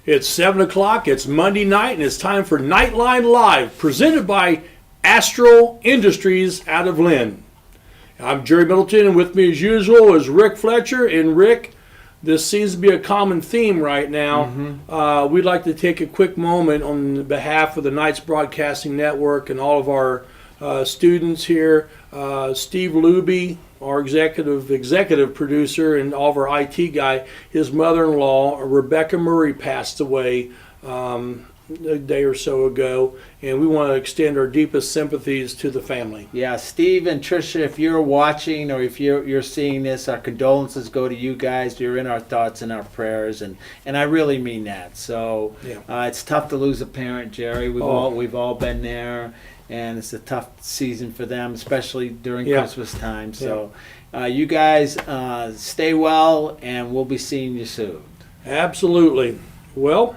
It's 7 o'clock, it's Monday night, and it's time for Knightline Live, presented by Astral Industries out of Lynn. I'm Jerry Middleton, and with me as usual is Rick Fletcher. And Rick, this seems to be a common theme right now. We'd like to take a quick moment on behalf of the Knights Broadcasting Network and all of our students here. Steve Luby, our executive producer, and all of our IT guy, his mother-in-law, Rebecca Murray, passed away a day or so ago, and we want to extend our deepest sympathies to the family. Yeah, Steve and Tricia, if you're watching or if you're seeing this, our condolences go to you guys. You're in our thoughts and our prayers, and I really mean that. So it's tough to lose a parent, Jerry. We've all been there. And it's a tough season for them, especially during Christmas time. So you guys stay well, and we'll be seeing you soon. Absolutely. Well,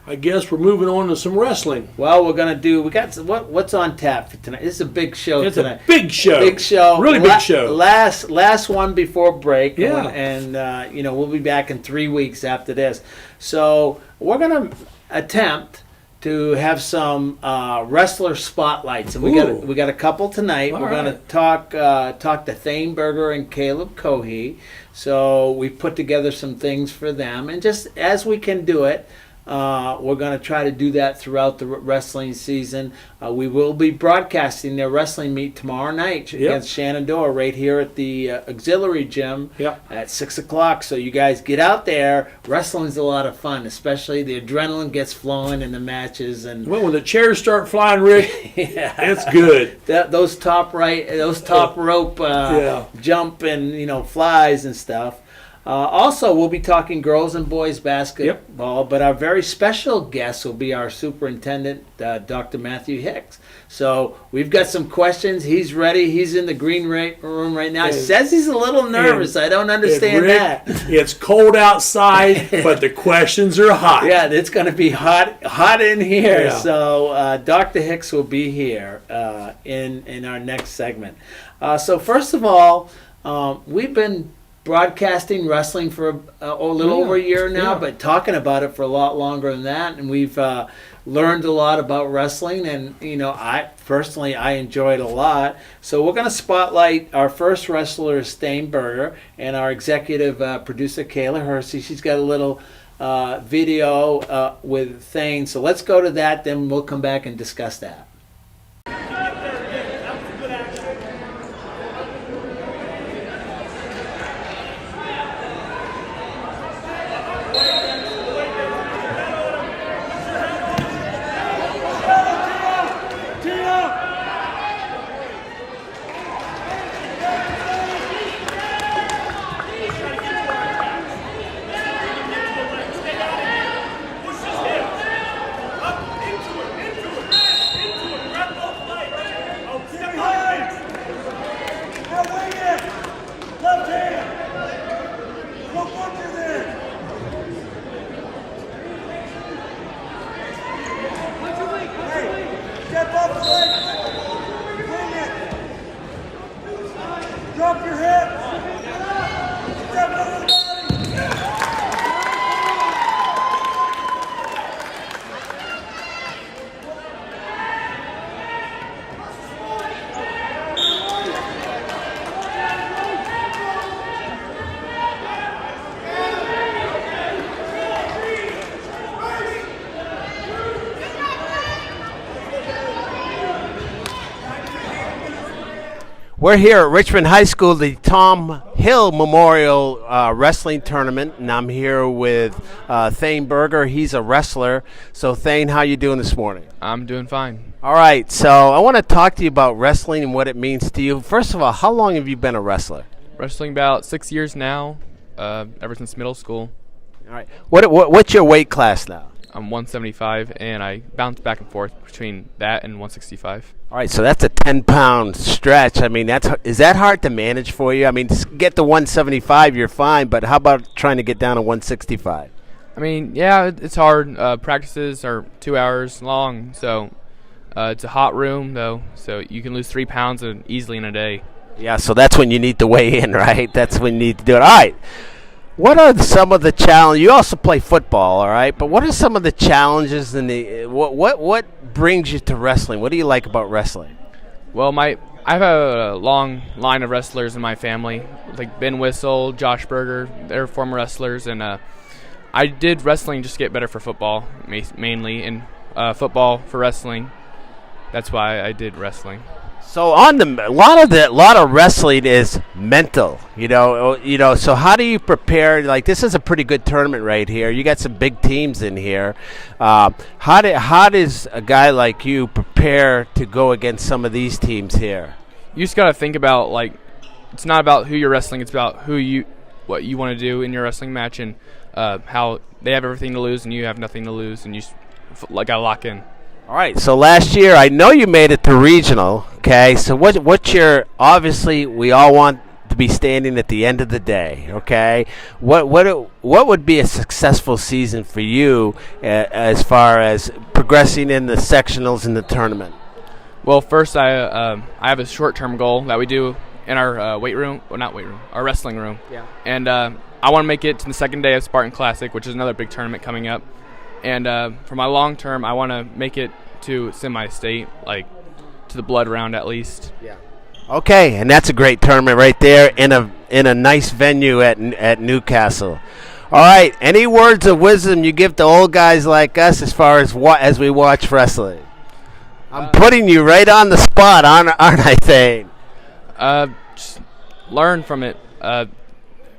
I guess we're moving on to some wrestling. Well, what's on tap for tonight? This is a big show tonight. It's a big show. Big show. Really big show. Last one before break. Yeah. And we'll be back in 3 weeks after this. So we're going to attempt to have some wrestler spotlights, and we got a couple tonight. We're going to talk to Thane Berger and Caleb Cohey. So we put together some things for them, and just as we can do it, we're going to try to do that throughout the wrestling season. We will be broadcasting their wrestling meet tomorrow night against Shenandoah right here at the auxiliary gym at 6 o'clock. So you guys get out there. Wrestling's a lot of fun, especially the adrenaline gets flowing in the matches. And well, when the chairs start flying, Rick, it's good. Those top rope jump and flies and stuff. Also, we'll be talking girls and boys basketball, but our very special guest will be our superintendent, Dr. Matthew Hicks. So we've got some questions. He's ready. He's in the green room right now. He says he's a little nervous. I don't understand that. It's cold outside, but the questions are hot. Yeah, it's going to be hot in here. Yeah. So Dr. Hicks will be here in our next segment. So first of all, we've been broadcasting wrestling for a little over a year now, but talking about it for a lot longer than that, and we've learned a lot about wrestling, and I personally enjoy it a lot. So we're going to spotlight our first wrestler, Thane Berger, and our executive producer, Kayla Hersey. She's got a little video with Thane, so let's go to that, then we'll come back and discuss that. Drop your hips. Step over the body. We're here at Richmond High School, the Tom Hill Memorial Wrestling Tournament, and I'm here with Thane Berger. He's a wrestler. So, Thane, how you doing this morning? I'm doing fine. All right, so I want to talk to you about wrestling and what it means to you. First of all, how long have you been a wrestler? Wrestling about 6 years now, ever since middle school. All right. What's your weight class now? I'm 175, and I bounce back and forth between that and 165. All right, so that's a 10-pound stretch. I mean, is that hard to manage for you? I mean, to get to 175, you're fine, but how about trying to get down to 165? I mean, yeah, it's hard. Practices are 2 hours long, so it's a hot room, though, so you can lose 3 pounds easily in a day. Yeah, so that's when you need to weigh in, right? That's when you need to do it. All right. What are some of the challenges? You also play football, all right? But what are some of the challenges and the what brings you to wrestling? What do you like about wrestling? Well, I have a long line of wrestlers in my family, like Ben Whistle, Josh Berger. They're former wrestlers, and I did wrestling just to get better for football, mainly, and football for wrestling. That's why I did wrestling. So a lot of wrestling is mental, you know. So how do you prepare? Like, this is a pretty good tournament right here. You got some big teams in here. How does a guy like you prepare to go against some of these teams here? You just gotta think about, like, it's not about who you're wrestling. It's about what you want to do in your wrestling match, and how they have everything to lose and you have nothing to lose, and you just gotta lock in. All right, so last year, I know you made it to regional, okay? So what's your, obviously, we all want to be standing at the end of the day, okay? What would be a successful season for you as far as progressing in the sectionals in the tournament? Well, first, I have a short-term goal that we do in our our wrestling room. Yeah. And I want to make it to the second day of Spartan Classic, which is another big tournament coming up. And for my long term, I want to make it to semi-state, like to the blood round at least. Yeah. Okay, and that's a great tournament right there in a nice venue at Newcastle. All right, any words of wisdom you give to old guys like us as far as we watch wrestling? I'm putting you right on the spot, aren't I, Thane? Just learn from it.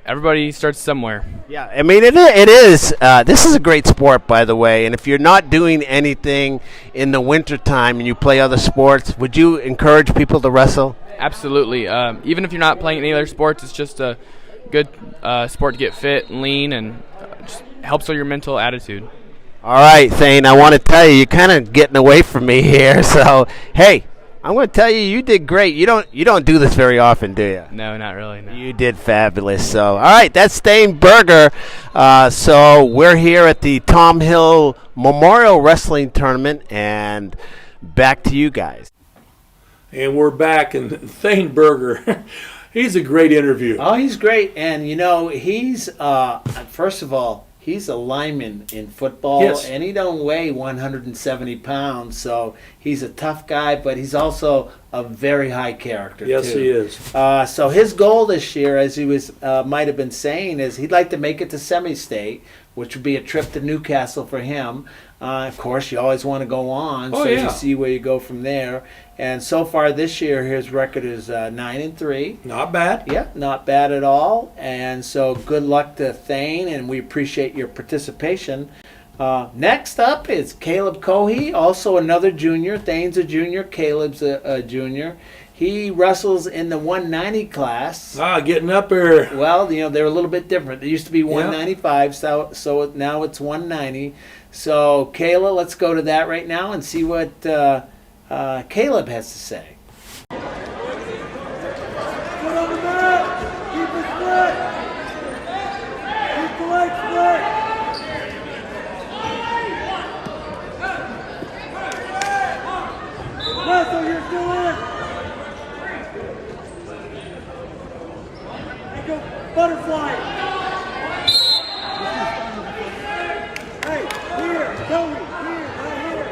Everybody starts somewhere. Yeah, I mean, it is. This is a great sport, by the way, and if you're not doing anything in the wintertime and you play other sports, would you encourage people to wrestle? Absolutely. Even if you're not playing any other sports, it's just a good sport to get fit and lean, and just helps with your mental attitude. All right, Thane, I want to tell you, you're kind of getting away from me here, so, hey, I'm going to tell you did great. You don't do this very often, do you? No, not really. No. You did fabulous. So, all right, that's Thane Berger. So we're here at the Tom Hill Memorial Wrestling Tournament, and back to you guys. And we're back, and Thane Berger, he's a great interview. Oh, he's great, and he's first of all, he's a lineman in football, Yes. and he don't weigh 170 pounds, so he's a tough guy, but he's also a very high character, Yes, too. he is. So his goal this year, as he was might have been saying, is he'd like to make it to semi-state, which would be a trip to Newcastle for him. Of course, you always want to go on, so yeah. you see where you go from there. And so far this year, his record is 9-3. Not bad. Yeah, not bad at all. And so good luck to Thane, and we appreciate your participation. Next up is Caleb Cohey, also another junior. Thane's a junior, Caleb's a junior. He wrestles in the 190 class. Getting up there. Well, they're a little bit different. They used to be 195, so now it's 190. So, Kayla, let's go to that right now and see what Caleb has to say. Foot on the mat. Keep it split. Keep the leg split. Wrestle, you're still in. And go butterfly. Hey, here, Tony, here, right here.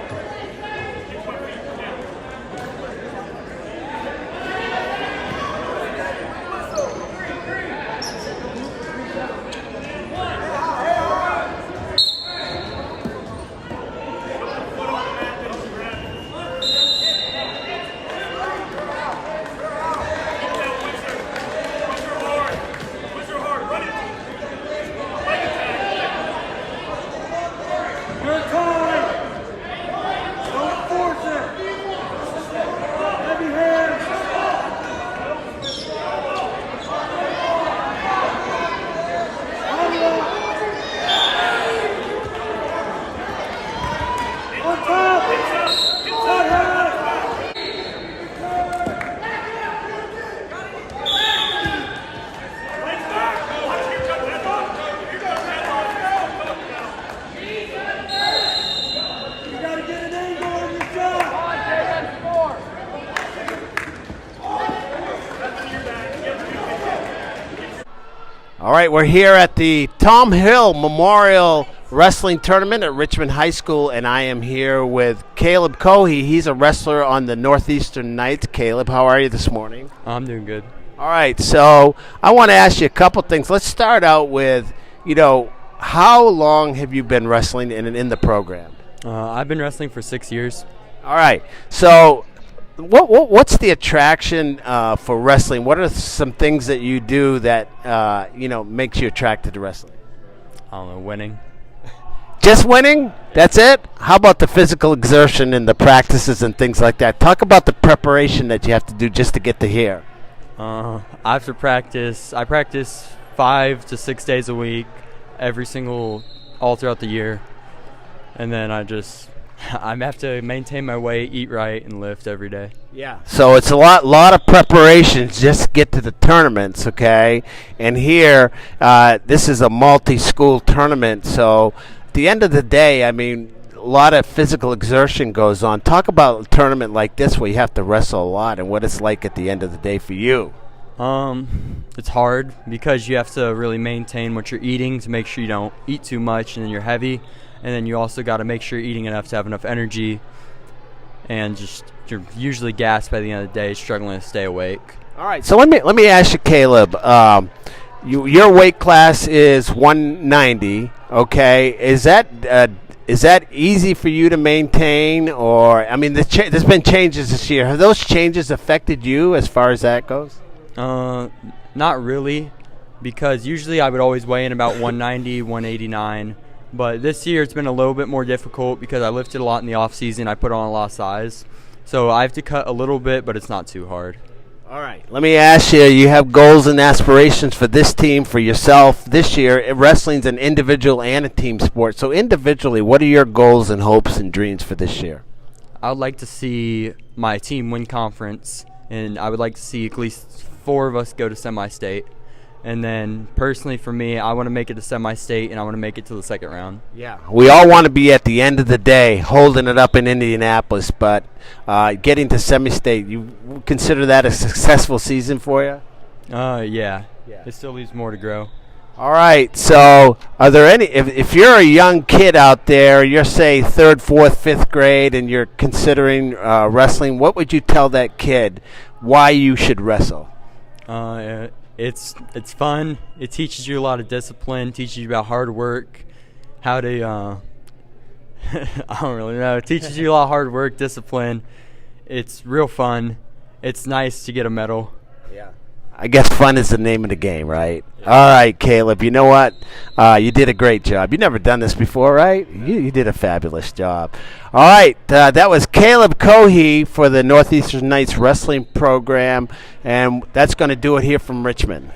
All right, we're here at the Tom Hill Memorial Wrestling Tournament at Richmond High School, and I am here with Caleb Cohey. He's a wrestler on the Northeastern Knights. Caleb, how are you this morning? I'm doing good. All right, so I want to ask you a couple things. Let's start out with, how long have you been wrestling in the program? I've been wrestling for 6 years. All right, so what's the attraction for wrestling? What are some things that you do that makes you attracted to wrestling? I don't know, winning. Just winning? That's it? How about the physical exertion and the practices and things like that? Talk about the preparation that you have to do just to get to here. I have to practice. I practice 5 to 6 days a week, all throughout the year, and then I have to maintain my weight, eat right, and lift every day. Yeah. So it's a lot of preparations just to get to the tournaments, okay? And here, this is a multi-school tournament, so at the end of the day, I mean, a lot of physical exertion goes on. Talk about a tournament like this where you have to wrestle a lot and what it's like at the end of the day for you. It's hard because you have to really maintain what you're eating to make sure you don't eat too much and then you're heavy. And then you also got to make sure you're eating enough to have enough energy. And you're usually gassed by the end of the day, struggling to stay awake. All right, so let me ask you, Caleb. Your weight class is 190, okay? Is that easy for you to maintain, or there's been changes this year. Have those changes affected you as far as that goes? Not really, because usually I would always weigh in about 190, 189. But this year it's been a little bit more difficult because I lifted a lot in the off season. I put on a lot of size, so I have to cut a little bit, but it's not too hard. All right. Let me ask you, you have goals and aspirations for this team, for yourself this year. Wrestling's an individual and a team sport. So individually, what are your goals and hopes and dreams for this year? I would like to see my team win conference, and I would like to see at least 4 of us go to semi-state. And then personally for me, I want to make it to semi-state, and I want to make it to the second round. Yeah. We all want to be at the end of the day holding it up in Indianapolis, but getting to semi-state, you consider that a successful season for you? Yeah. It still leaves more to grow. All right. So are there any, if you're a young kid out there, you're say 3rd, 4th, 5th grade, and you're considering wrestling, what would you tell that kid why you should wrestle? It's fun. It teaches you a lot of discipline, teaches you about hard work, how to I don't really know. It teaches you a lot of hard work, discipline. It's real fun. It's nice to get a medal. Yeah. I guess fun is the name of the game, right? Yeah. All right, Caleb, you know what? You did a great job. You've never done this before, right? You did a fabulous job. All right, that was Caleb Cohey for the Northeastern Knights Wrestling Program, and that's going to do it here from Richmond.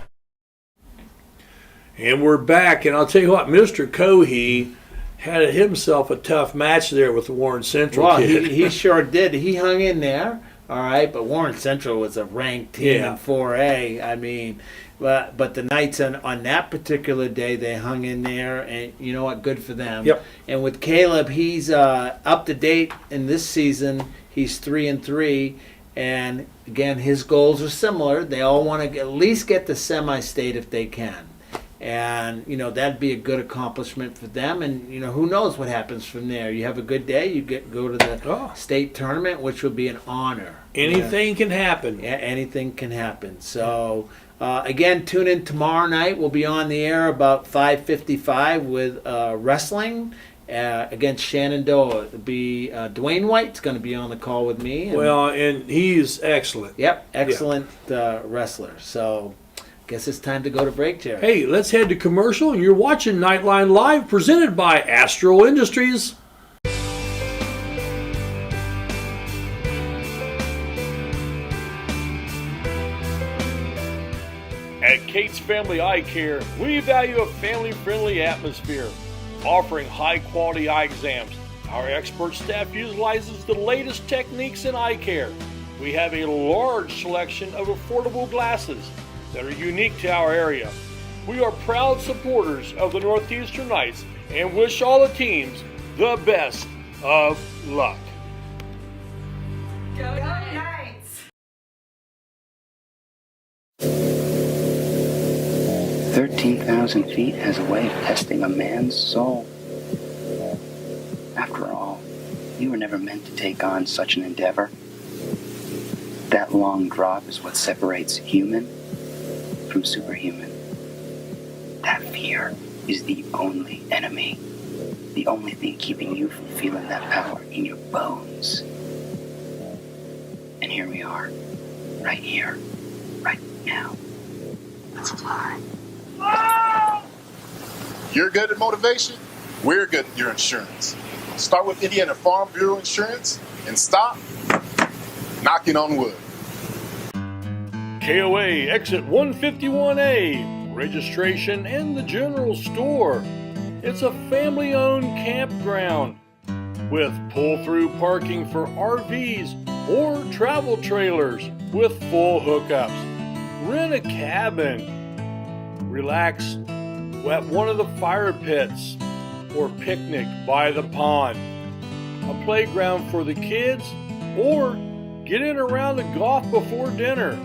And we're back, and I'll tell you what, Mr. Cohey had himself a tough match there with the Warren Central Well, kid. he sure did. He hung in there. All right, but Warren Central was a ranked team in 4A. I mean, but the Knights on that particular day, they hung in there, and you know what? Good for them. Yep. And with Caleb, he's up to date in this season. He's 3-3, and again, his goals are similar. They all want to at least get the semi-state if they can. And, that'd be a good accomplishment for them. And, who knows what happens from there. You have a good day, you go to the state tournament, which would be an honor. Anything can happen. Yeah, anything can happen. So, again, tune in tomorrow night. We'll be on the air about 5:55 with wrestling against Shenandoah. It'll be Dwayne White's going to be on the call with me. And he's excellent. Yep, excellent wrestler. So, guess it's time to go to break, Jerry. Hey, let's head to commercial. You're watching Knightline Live, presented by Astro Industries. At Kate's Family Eye Care, we value a family-friendly atmosphere, offering high-quality eye exams. Our expert staff utilizes the latest techniques in eye care. We have a large selection of affordable glasses that are unique to our area. We are proud supporters of the Northeastern Knights and wish all the teams the best of luck. Go Knights! 13,000 feet has a way of testing a man's soul. After all, you were never meant to take on such an endeavor. That long drop is what separates human from superhuman. That fear is the only enemy, the only thing keeping you from feeling that power in your bones. And here we are, right here, right now. Let's fly. You're good at motivation, we're good at your insurance. Start with Indiana Farm Bureau Insurance and stop knocking on wood. KOA exit 151A, registration in the general store. It's a family-owned campground with pull-through parking for RVs or travel trailers with full hookups. Rent a cabin. Relax at one of the fire pits or picnic by the pond. A playground for the kids, or get in around the golf before dinner.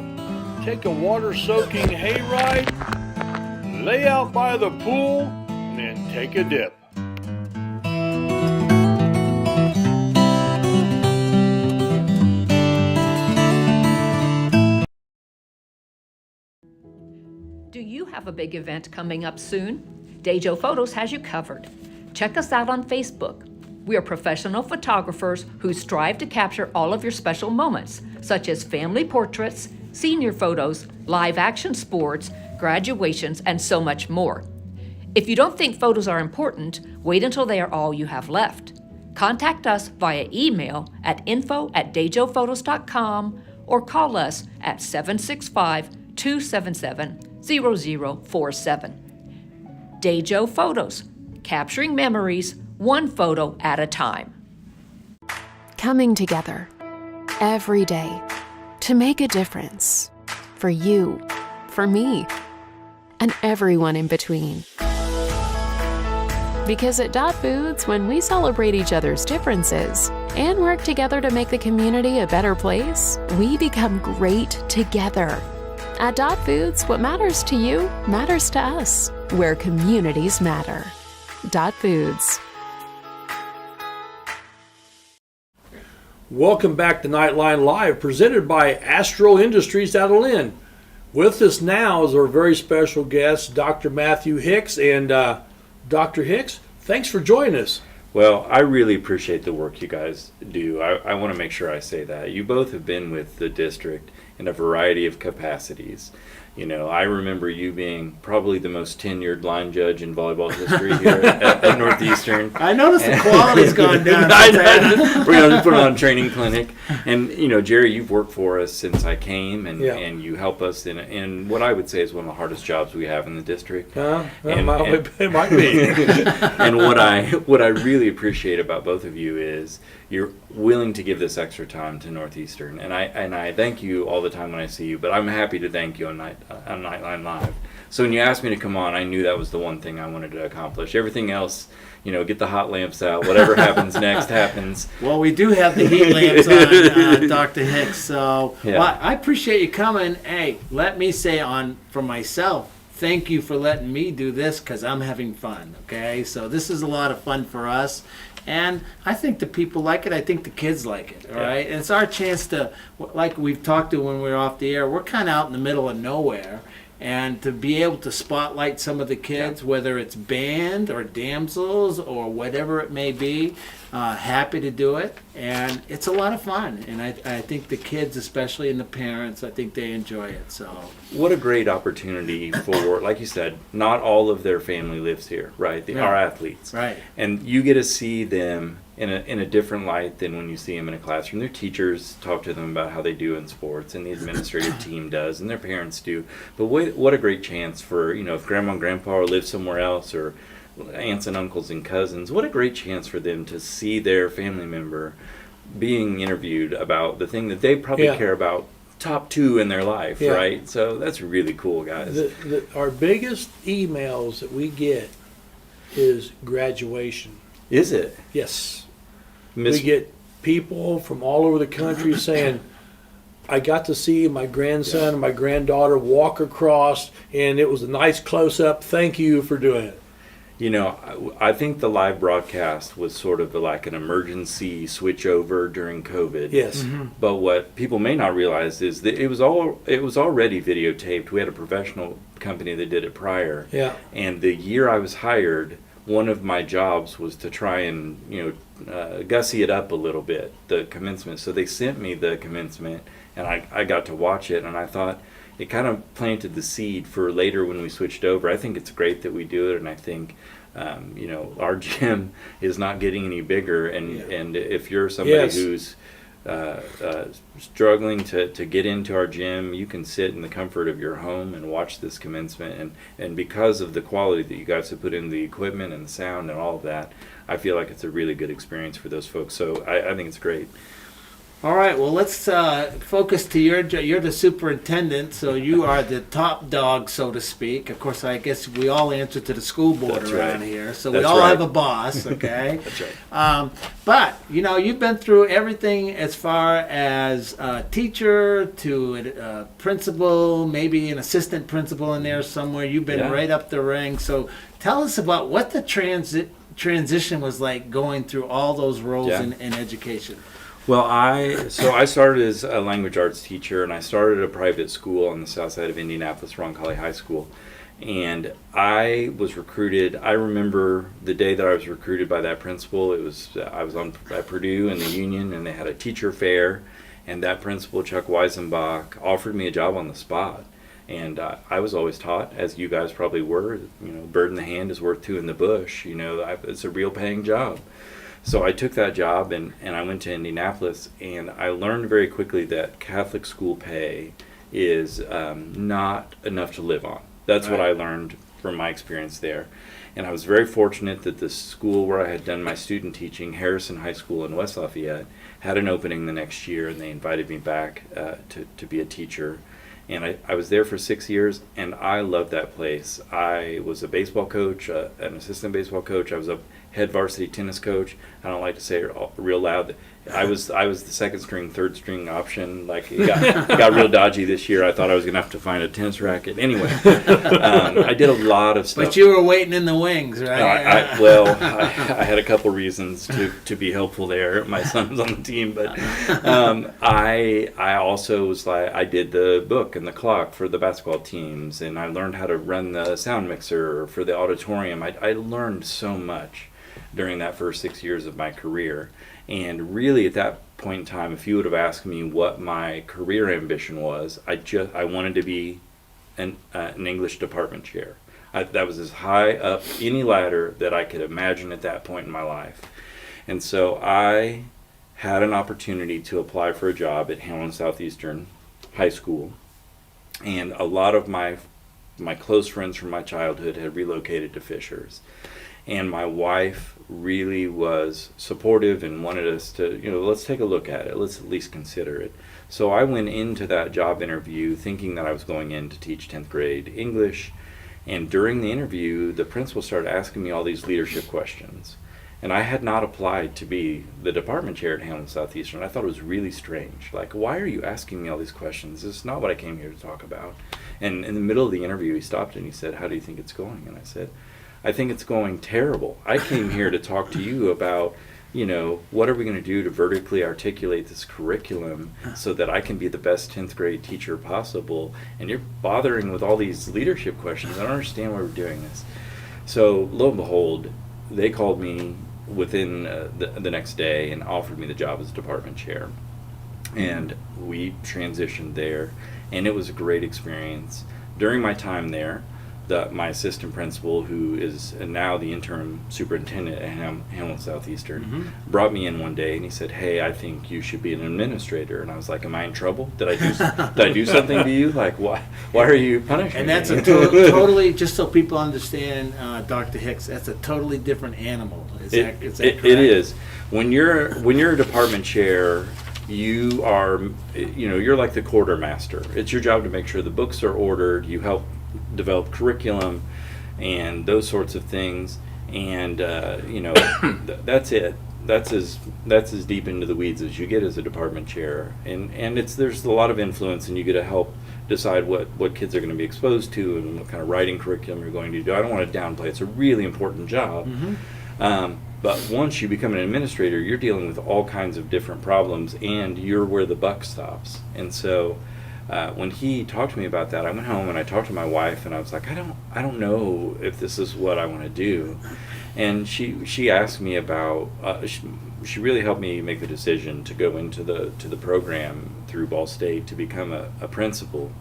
Take a water-soaking hayride, lay out by the pool, and then take a dip. Do you have a big event coming up soon? Dejo Photos has you covered. Check us out on Facebook. We are professional photographers who strive to capture all of your special moments, such as family portraits, senior photos, live action sports, graduations, and so much more. If you don't think photos are important, wait until they are all you have left. Contact us via email at info@dejophotos.com or call us at 765-277-0047. Dejo Photos, capturing memories one photo at a time. Coming together every day to make a difference for you, for me, and everyone in between. Because at Dot Foods, when we celebrate each other's differences and work together to make the community a better place, we become great together. At Dot Foods, what matters to you matters to us, where communities matter. Dot Foods. Welcome back to Knightline Live, presented by Astral Industries out of Lynn. With us now is our very special guest, Dr. Matthew Hicks. And Dr. Hicks, thanks for joining us. Well, I really appreciate the work you guys do. I want to make sure I say that. You both have been with the district in a variety of capacities. You know, I remember you being probably the most tenured line judge in volleyball history here at Northeastern. I noticed the quality's gone down. We're going to put on a training clinic. And, you know, Jerry, you've worked for us since I came, and you help us in what I would say is one of the hardest jobs we have in the district. It might be. And what I really appreciate about both of you is you're willing to give this extra time to Northeastern, and I thank you all the time when I see you. But I'm happy to thank you on Knightline Live. So when you asked me to come on, I knew that was the one thing I wanted to accomplish. Everything else, you know, get the hot lamps out. Whatever happens next happens. Well, we do have the heat lamps on, Dr. Hicks. So Yeah. well, I appreciate you coming. Hey, let me say for myself, thank you for letting me do this because I'm having fun. Okay, so this is a lot of fun for us. And I think the people like it. I think the kids like it. All right. And it's our chance to, like we've talked to when we were off the air, we're kind of out in the middle of nowhere. And to be able to spotlight some of the kids, whether it's band or damsels or whatever it may be, happy to do it. And it's a lot of fun. And I think the kids, especially, and the parents, I think they enjoy it. So What a great opportunity for, like you said, not all of their family lives here, right? Our athletes. Right. And you get to see them in a different light than when you see them in a classroom. Their teachers talk to them about how they do in sports, and the administrative team does, and their parents do. But what a great chance for, you know, if grandma and grandpa live somewhere else, or aunts and uncles and cousins, what a great chance for them to see their family member being interviewed about the thing that they probably care about top two in their life, right? So that's really cool, guys. Our biggest emails that we get is graduation. Is it? Yes. We get people from all over the country saying, I got to see my grandson and my granddaughter walk across, and it was a nice close-up. Thank you for doing it. You know, I think the live broadcast was sort of like an emergency switch over during COVID. Yes. But what people may not realize is that it was already videotaped. We had a professional company that did it prior. Yeah. And the year I was hired, one of my jobs was to try and, gussy it up a little bit, the commencement. So they sent me the commencement, and I got to watch it, and I thought it kind of planted the seed for later when we switched over. I think it's great that we do it, and I think, our gym is not getting any bigger, and if you're somebody who's struggling to get into our gym, you can sit in the comfort of your home and watch this commencement, and because of the quality that you guys have put in the equipment and the sound and all of that, I feel like it's a really good experience for those folks. So I think it's great. All right, well, let's focus to you're the superintendent, so you are the top dog, so to speak. Of course, I guess we all answer to the school board That's around right. here, so That's we all right. have a boss, okay? That's right. But, you've been through everything as far as teacher to principal, maybe an assistant principal in there somewhere. You've been right up the ring. So tell us about what the transition was like going through all those roles in education. Well, I started as a language arts teacher, and I started at a private school on the south side of Indianapolis, Roncalli High School. And I was recruited. I remember the day that I was recruited by that principal. I was at Purdue in the Union, and they had a teacher fair, and that principal, Chuck Weisenbach, offered me a job on the spot. And I was always taught, as you guys probably were, bird in the hand is worth two in the bush. It's a real paying job. So I took that job, and I went to Indianapolis, and I learned very quickly that Catholic school pay is not enough to live on. That's what I learned from my experience there. And I was very fortunate that the school where I had done my student teaching, Harrison High School in West Lafayette, had an opening the next year, and they invited me back to be a teacher. And I was there for 6 years, and I loved that place. I was a baseball coach, an assistant baseball coach. I was a head varsity tennis coach. I don't like to say it real loud. I was the second string, third string option. Like it got real dodgy this year. I thought I was gonna have to find a tennis racket. Anyway, I did a lot of stuff. But you were waiting in the wings, right? I had a couple reasons to be helpful there. My son was on the team, but I also was like, I did the book and the clock for the basketball teams, and I learned how to run the sound mixer for the auditorium. I learned so much during that first 6 years of my career. And really, at that point in time, if you would have asked me what my career ambition was, I wanted to be an English department chair. That was as high up any ladder that I could imagine at that point in my life. And so I had an opportunity to apply for a job at Hamlin Southeastern High School, and a lot of my close friends from my childhood had relocated to Fishers. And my wife really was supportive and wanted us to, let's take a look at it. Let's at least consider it. So I went into that job interview thinking that I was going in to teach 10th grade English. And during the interview, the principal started asking me all these leadership questions. And I had not applied to be the department chair at Hamlin Southeastern. I thought it was really strange. Like, why are you asking me all these questions? This is not what I came here to talk about. And in the middle of the interview, he stopped and he said, "How do you think it's going?" And I said, "I think it's going terrible. I came here to talk to you about, what are we going to do to vertically articulate this curriculum so that I can be the best 10th grade teacher possible, and you're bothering with all these leadership questions. I don't understand why we're doing this." So lo and behold, they called me within the next day and offered me the job as department chair. And we transitioned there, and it was a great experience. During my time there, my assistant principal, who is now the interim superintendent at Hamlin Southeastern, brought me in one day and he said, "Hey, I think you should be an administrator." And I was like, "Am I in trouble? Did I do something to you? Like, why are you punishing And me?" that's a totally, just so people understand, Dr. Hicks, that's a totally different animal. Is that correct? It is. When you're a department chair, you are, you're like the quartermaster. It's your job to make sure the books are ordered. You help develop curriculum and those sorts of things, and that's it. that's as deep into the weeds as you get as a department chair, and there's a lot of influence, and you get to help decide what kids are going to be exposed to and what kind of writing curriculum you're going to do. I don't want to downplay; it's a really important job. But once you become an administrator, you're dealing with all kinds of different problems, and you're where the buck stops. And so, when he talked to me about that, I went home and I talked to my wife, and I was like, I don't know if this is what I want to do. And she asked me about. She really helped me make the decision to go into the program through Ball State to become a principal.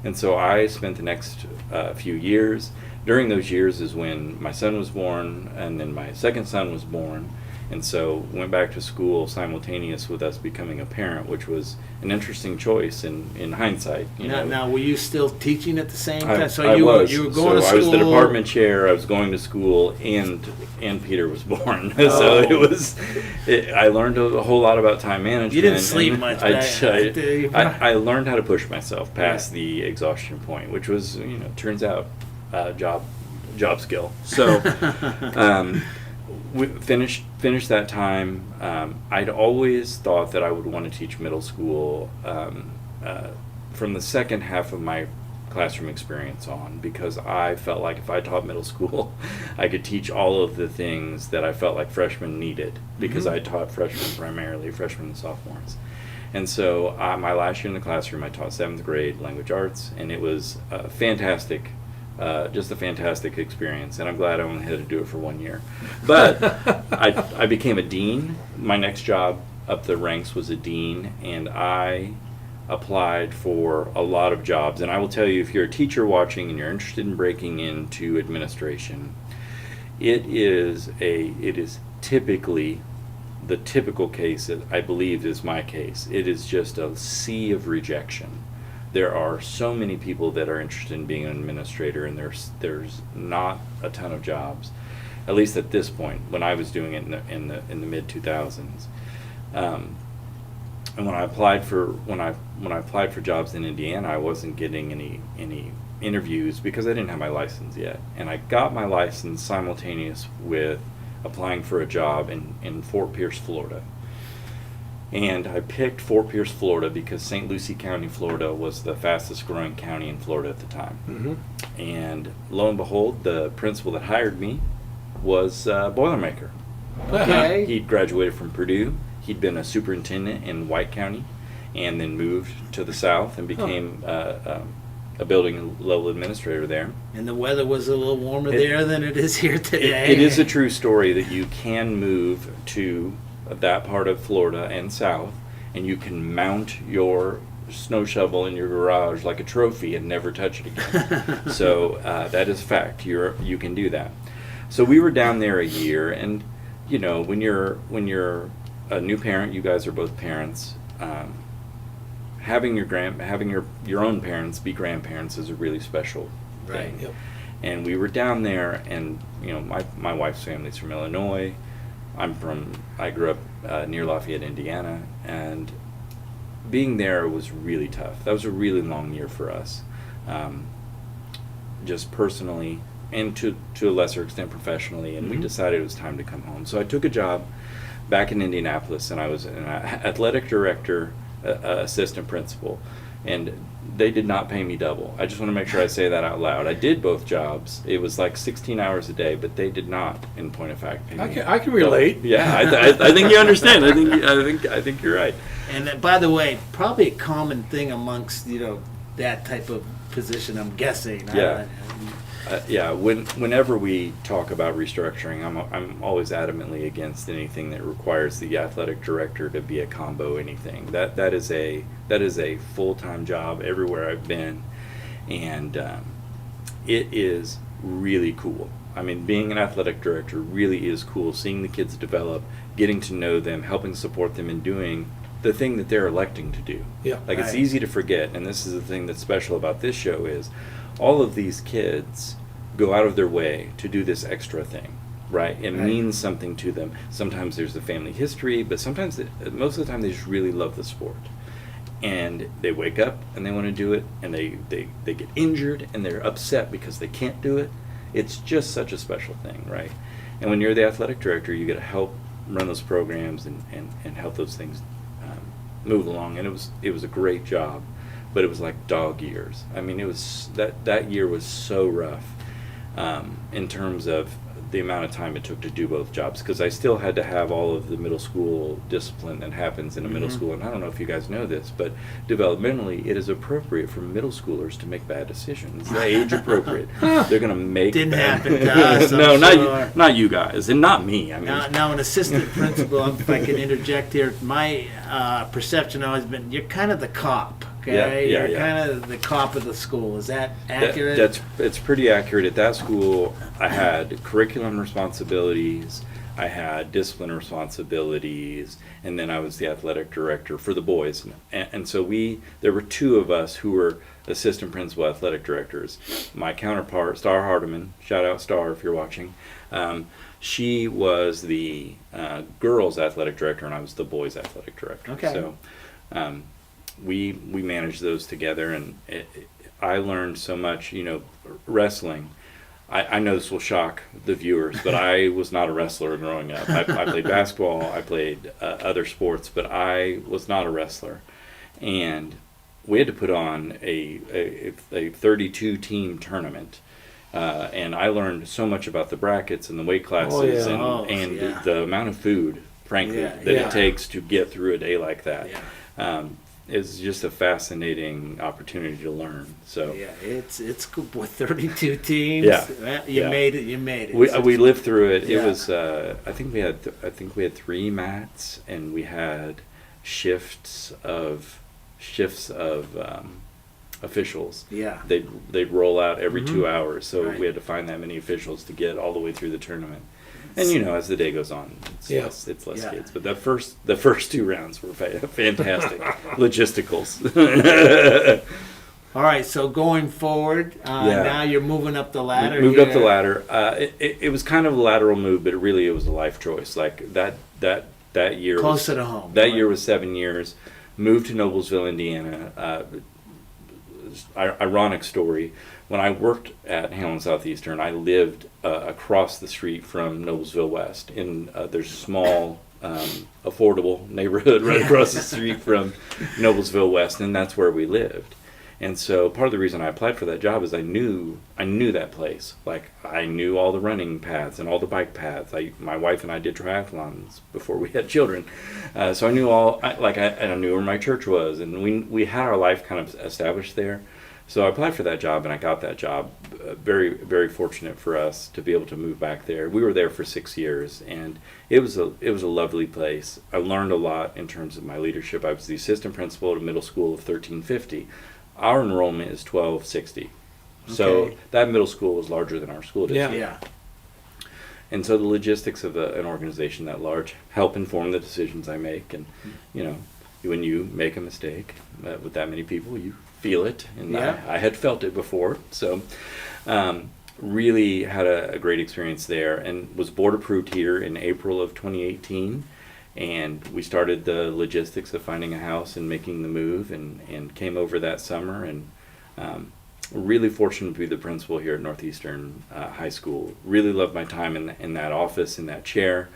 And so I spent the next few years. During those years is when my son was born, and then my second son was born, and so went back to school simultaneous with us becoming a parent, which was an interesting choice in hindsight. Now, were you still teaching at the same time? I was. You were going to school. I was the department chair. I was going to school, and Peter was born. So it was. I learned a whole lot about time management. You didn't sleep much. I learned how to push myself past the exhaustion point, which was, turns out, job skill. So we finished that time. I'd always thought that I would want to teach middle school from the second half of my classroom experience on, because I felt like if I taught middle school, I could teach all of the things that I felt like freshmen needed, because I taught freshmen primarily, freshmen and sophomores. And so my last year in the classroom, I taught 7th grade language arts, and it was fantastic. Just a fantastic experience, and I'm glad I only had to do it for 1 year. But I became a dean. My next job up the ranks was a dean, and I applied for a lot of jobs. And I will tell you, if you're a teacher watching and you're interested in breaking into administration, it is typically the typical case that I believe is my case. It is just a sea of rejection. There are so many people that are interested in being an administrator, and there's not a ton of jobs, at least at this point. When I was doing it in the mid 2000s, and when I applied for jobs in Indiana, I wasn't getting any interviews because I didn't have my license yet, and I got my license simultaneous with applying for a job in Fort Pierce, Florida. And I picked Fort Pierce, Florida, because St. Lucie County, Florida was the fastest growing county in Florida at the time. And lo and behold, the principal that hired me was a Boilermaker. Okay. He'd graduated from Purdue. He'd been a superintendent in White County, and then moved to the south and became a building level administrator there. And the weather was a little warmer there than it is here today. It is a true story that you can move to that part of Florida and south, and you can mount your snow shovel in your garage like a trophy and never touch it again. So that is a fact. You can do that. So we were down there a year, and when you're a new parent, you guys are both parents. Having your own parents be grandparents is a really special thing. Right. Yep. And we were down there, and my wife's family's from Illinois. I grew up near Lafayette, Indiana, and being there was really tough. That was a really long year for us, just personally and to a lesser extent professionally, and we decided it was time to come home. So I took a job back in Indianapolis, and I was an athletic director, assistant principal, and they did not pay me double. I just want to make sure I say that out loud. I did both jobs. It was like 16 hours a day, but they did not, in point of fact, pay me. I can relate. Yeah, I think you understand. I think you're right. And by the way, probably a common thing amongst that type of position, I'm guessing. Yeah. Whenever we talk about restructuring, I'm always adamantly against anything that requires the athletic director to be a combo anything. That is a full-time job everywhere I've been, and it is really cool. I mean, being an athletic director really is cool. Seeing the kids develop, getting to know them, helping support them in doing the thing that they're electing to do. Yeah. It's easy to forget, and this is the thing that's special about this show is all of these kids go out of their way to do this extra thing, right? It means something to them. Sometimes there's a family history, but sometimes, most of the time, they just really love the sport. And they wake up and they want to do it, and they get injured and they're upset because they can't do it. It's just such a special thing, right? And when you're the athletic director, you get to help run those programs and help those things move along. And it was a great job, but it was like dog years. I mean, it was that year was so rough in terms of the amount of time it took to do both jobs, because I still had to have all of the middle school discipline that happens in a middle school. And I don't know if you guys know this, but developmentally it is appropriate for middle schoolers to make bad decisions. It's age appropriate. They're going to make Didn't bad happen to us, I'm no, sure. not you guys, and not me. I mean, Now, an assistant principal, if I can interject here, my perception has always been you're kind of the cop. Okay, Yeah, you're yeah. kind of the cop of the school. Is that accurate? It's pretty accurate. At that school, I had curriculum responsibilities, I had discipline responsibilities, and then I was the athletic director for the boys. And so there were two of us who were assistant principal athletic directors. My counterpart, Star Hardiman, shout out Star if you're watching, she was the girls athletic director, and I was the boys athletic director. Okay. So we managed those together, and I learned so much. Wrestling, I know this will shock the viewers, but I was not a wrestler growing up. I played basketball, I played other sports, but I was not a wrestler. And we had to put on a 32 team tournament, and I learned so much about the brackets and the weight classes and the amount of food, frankly, that it takes to get through a day like that. It's just a fascinating opportunity to learn. So yeah, it's cool. Boy, 32 teams. Yeah, you made it. You made it. We lived through it. Yeah. It was I think we had 3 mats, and we had shifts of officials. Yeah. They'd roll out every 2 hours, so Right. we had to find that many officials to get all the way through the tournament. And as the day goes on, it's less Yeah. kids. But the first 2 rounds were fantastic. Logisticals. All right, so going forward, now you're moving up the ladder. Moved up the ladder. It was kind of a lateral move, but it was a life choice. Like that year. Closer to home. That year was 7 years. Moved to Noblesville, Indiana. Ironic story. When I worked at Hamlin Southeastern, I lived across the street from Noblesville West. There's a small, affordable neighborhood right across the street from Noblesville West, and that's where we lived. And so part of the reason I applied for that job is I knew that place. Like, I knew all the running paths and all the bike paths. My wife and I did triathlons before we had children, so I knew I knew where my church was, and we had our life kind of established there. So I applied for that job, and I got that job. Very, very fortunate for us to be able to move back there. We were there for 6 years, and it was a lovely place. I learned a lot in terms of my leadership. I was the assistant principal at a middle school of 1350. Our enrollment is 1260. So that middle school was larger than our school district. Yeah. And so the logistics of an organization that large help inform the decisions I make. And, when you make a mistake with that many people, you feel it. And I had felt it before. So really had a great experience there, and was board approved here in April of 2018. And we started the logistics of finding a house and making the move, and came over that summer, and really fortunate to be the principal here at Northeastern High School. Really loved my time in that office, in that chair.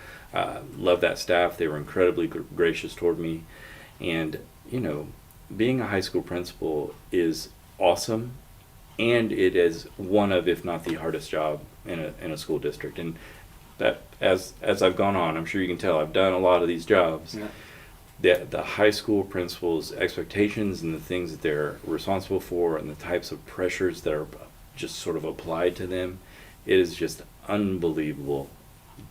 Loved that staff. They were incredibly gracious toward me. And, being a high school principal is awesome, and it is one of, if not the hardest job in a school district. And that as I've gone on, I'm sure you can tell, I've done a lot of these jobs. Yeah. The high school principals' expectations and the things that they're responsible for, and the types of pressures that are just sort of applied to them, it is just unbelievable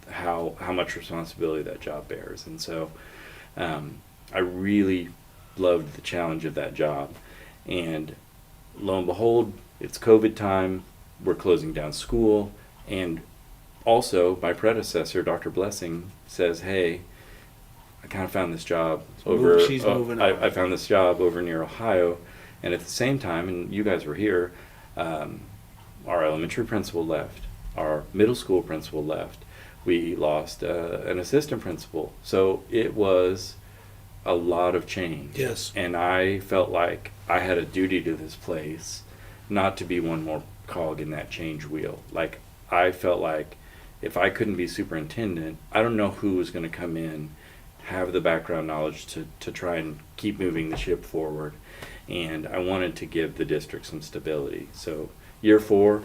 how much responsibility that job bears. And so I really loved the challenge of that job. And lo and behold, it's COVID time, we're closing down school, and also my predecessor, Dr. Blessing, says, hey, I kind of found this job I found this job over near Ohio. And at the same time, and you guys were here, our elementary principal left, our middle school principal left, we lost an assistant principal. So it was a lot of change. Yes. And I felt like I had a duty to this place, not to be one more cog in that change wheel. Like, I felt like if I couldn't be superintendent, I don't know who was going to come in, have the background knowledge to try and keep moving the ship forward. And I wanted to give the district some stability. So year 4,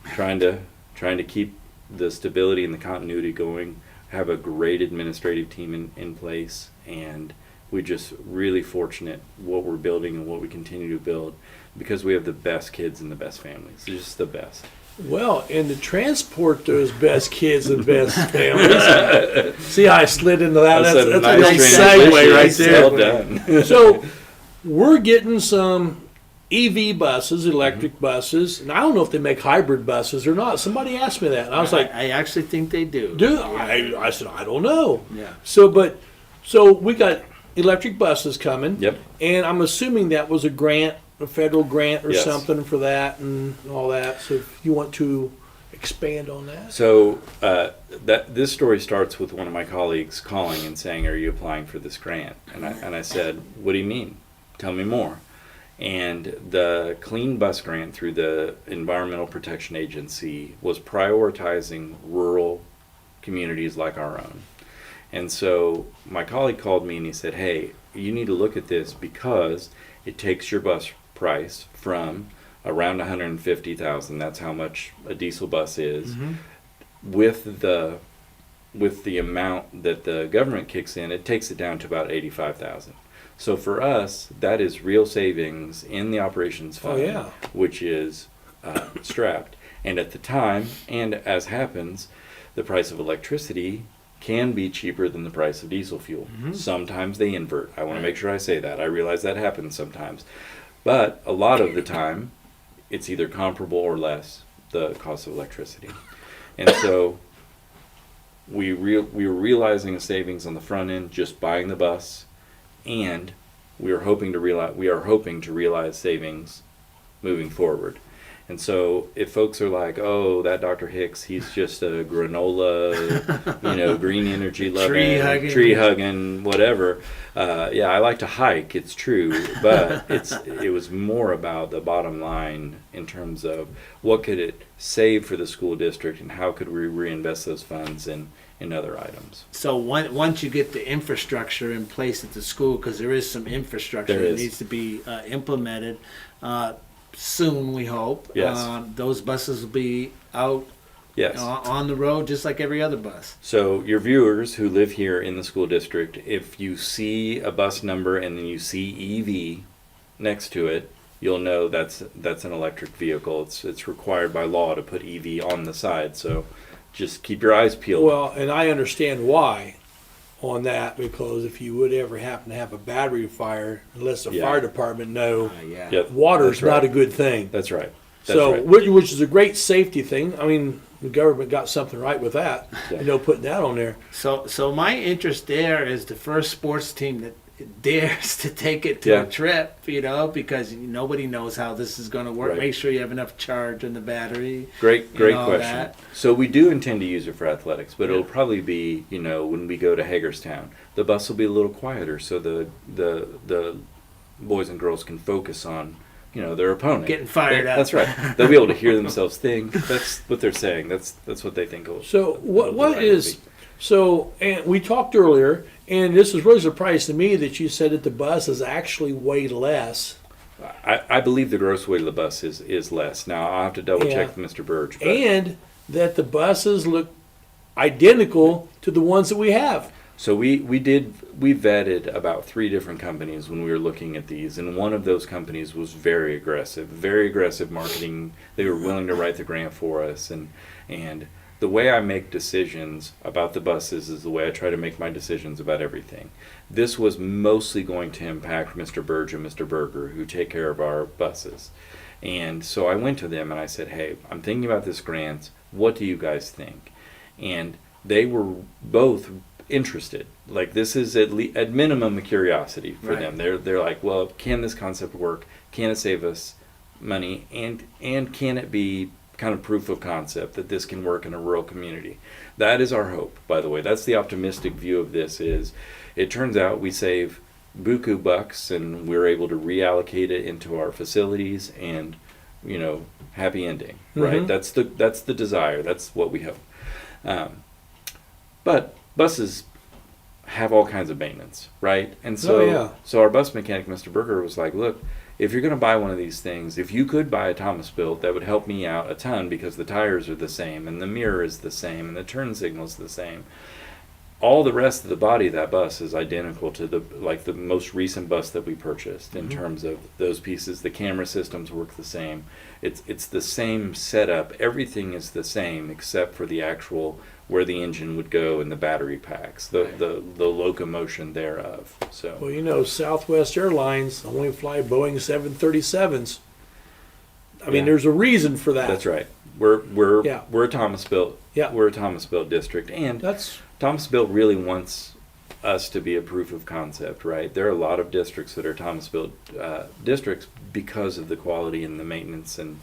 trying to keep the stability and the continuity going, have a great administrative team in place, and we're just really fortunate what we're building and what we continue to build, because we have the best kids and the best families. They're just the best. Well, and to transport those best kids and best families. See how I slid into that? That's a nice segue right there. Well done. So we're getting some EV buses, electric buses, and I don't know if they make hybrid buses or not. Somebody asked me that, and I was like, I actually think they do. I said, I don't know. Yeah. So we got electric buses coming. Yep. And I'm assuming that was a grant, a federal grant or Yes. something for that and all that. So if you want to expand on that. So this story starts with one of my colleagues calling and saying, "Are you applying for this grant?" And I said, "What do you mean? Tell me more." And the Clean Bus Grant through the Environmental Protection Agency was prioritizing rural communities like our own. And so my colleague called me and he said, "Hey, you need to look at this because it takes your bus price from around $150,000. That's how much a diesel bus is. Mm-hmm. With the amount that the government kicks in, it takes it down to about $85,000. So for us, that is real savings in the operations fund, which is strapped. And at the time, and as happens, the price of electricity can be cheaper than the price of diesel fuel. Mm-hmm. Sometimes they invert. I want to make sure I say that. I realize that happens sometimes. But a lot of the time, it's either comparable or less, the cost of electricity. And so we were realizing a savings on the front end just buying the bus, and we are hoping to realize savings moving forward. And so if folks are like, "Oh, that Dr. Hicks, he's just a granola, green energy loving, tree hugging, whatever." Yeah, I like to hike. It's true, but it was more about the bottom line in terms of what could it save for the school district and how could we reinvest those funds in other items. So once you get the infrastructure in place at the school, because there is some infrastructure that needs to be implemented soon, we hope. Yes. Those buses will be out on the road just like every other bus. So your viewers who live here in the school district, if you see a bus number and then you see EV next to it, you'll know that's an electric vehicle. It's required by law to put EV on the side. So just keep your eyes peeled. Well, and I understand why on that, because if you would ever happen to have a battery fire, unless the fire department know, water's not a good thing. That's right. Which is a great safety thing. I mean, the government got something right with that, putting that on there. So my interest there is the first sports team that dares to take it to a trip, because nobody knows how this is going to work. Make sure you have enough charge in the battery. Great question. So we do intend to use it for athletics, but it'll probably be, when we go to Hagerstown, the bus will be a little quieter, so the boys and girls can focus on, their opponent. Getting fired up. That's right. They'll be able to hear themselves think. That's what they're saying. That's what they think. So what is? So, and we talked earlier, and this is really a surprise to me that you said that the buses actually weigh less. I believe the gross weight of the bus is less. Now, I'll have to double check with Mr. Burge. But. And that the buses look identical to the ones that we have. So we vetted about 3 different companies when we were looking at these, and one of those companies was very aggressive marketing. They were willing to write the grant for us, and the way I make decisions about the buses is the way I try to make my decisions about everything. This was mostly going to impact Mr. Burge and Mr. Berger, who take care of our buses. And so I went to them and I said, "Hey, I'm thinking about this grant. What do you guys think?" And they were both interested. Like, this is at minimum a curiosity for them. They're like, "Well, can this concept work? Can it save us money? And can it be kind of proof of concept that this can work in a rural community?" That is our hope, by the way. That's the optimistic view of this. Is it turns out we save buku bucks and we're able to reallocate it into our facilities, and happy ending, right? That's the desire. That's what we hope. But buses have all kinds of maintenance, right? And so, Oh, yeah. so our bus mechanic, Mr. Berger, was like, look, if you're going to buy one of these things, if you could buy a Thomas built, that would help me out a ton because the tires are the same and the mirror is the same and the turn signal is the same. All the rest of the body of that bus is identical to the most recent bus that we purchased in terms of those pieces. The camera systems work the same. It's the same setup. Everything is the same except for the actual where the engine would go and the battery packs, the locomotion thereof. So Well, you know, Southwest Airlines only fly Boeing 737s. I mean, Yeah. there's a reason for that. that's right. We're Yeah. a Thomas built. Yeah. We're a Thomas built district, and That's Thomas built really wants us to be a proof of concept, right? There are a lot of districts that are Thomas built districts because of the quality and the maintenance and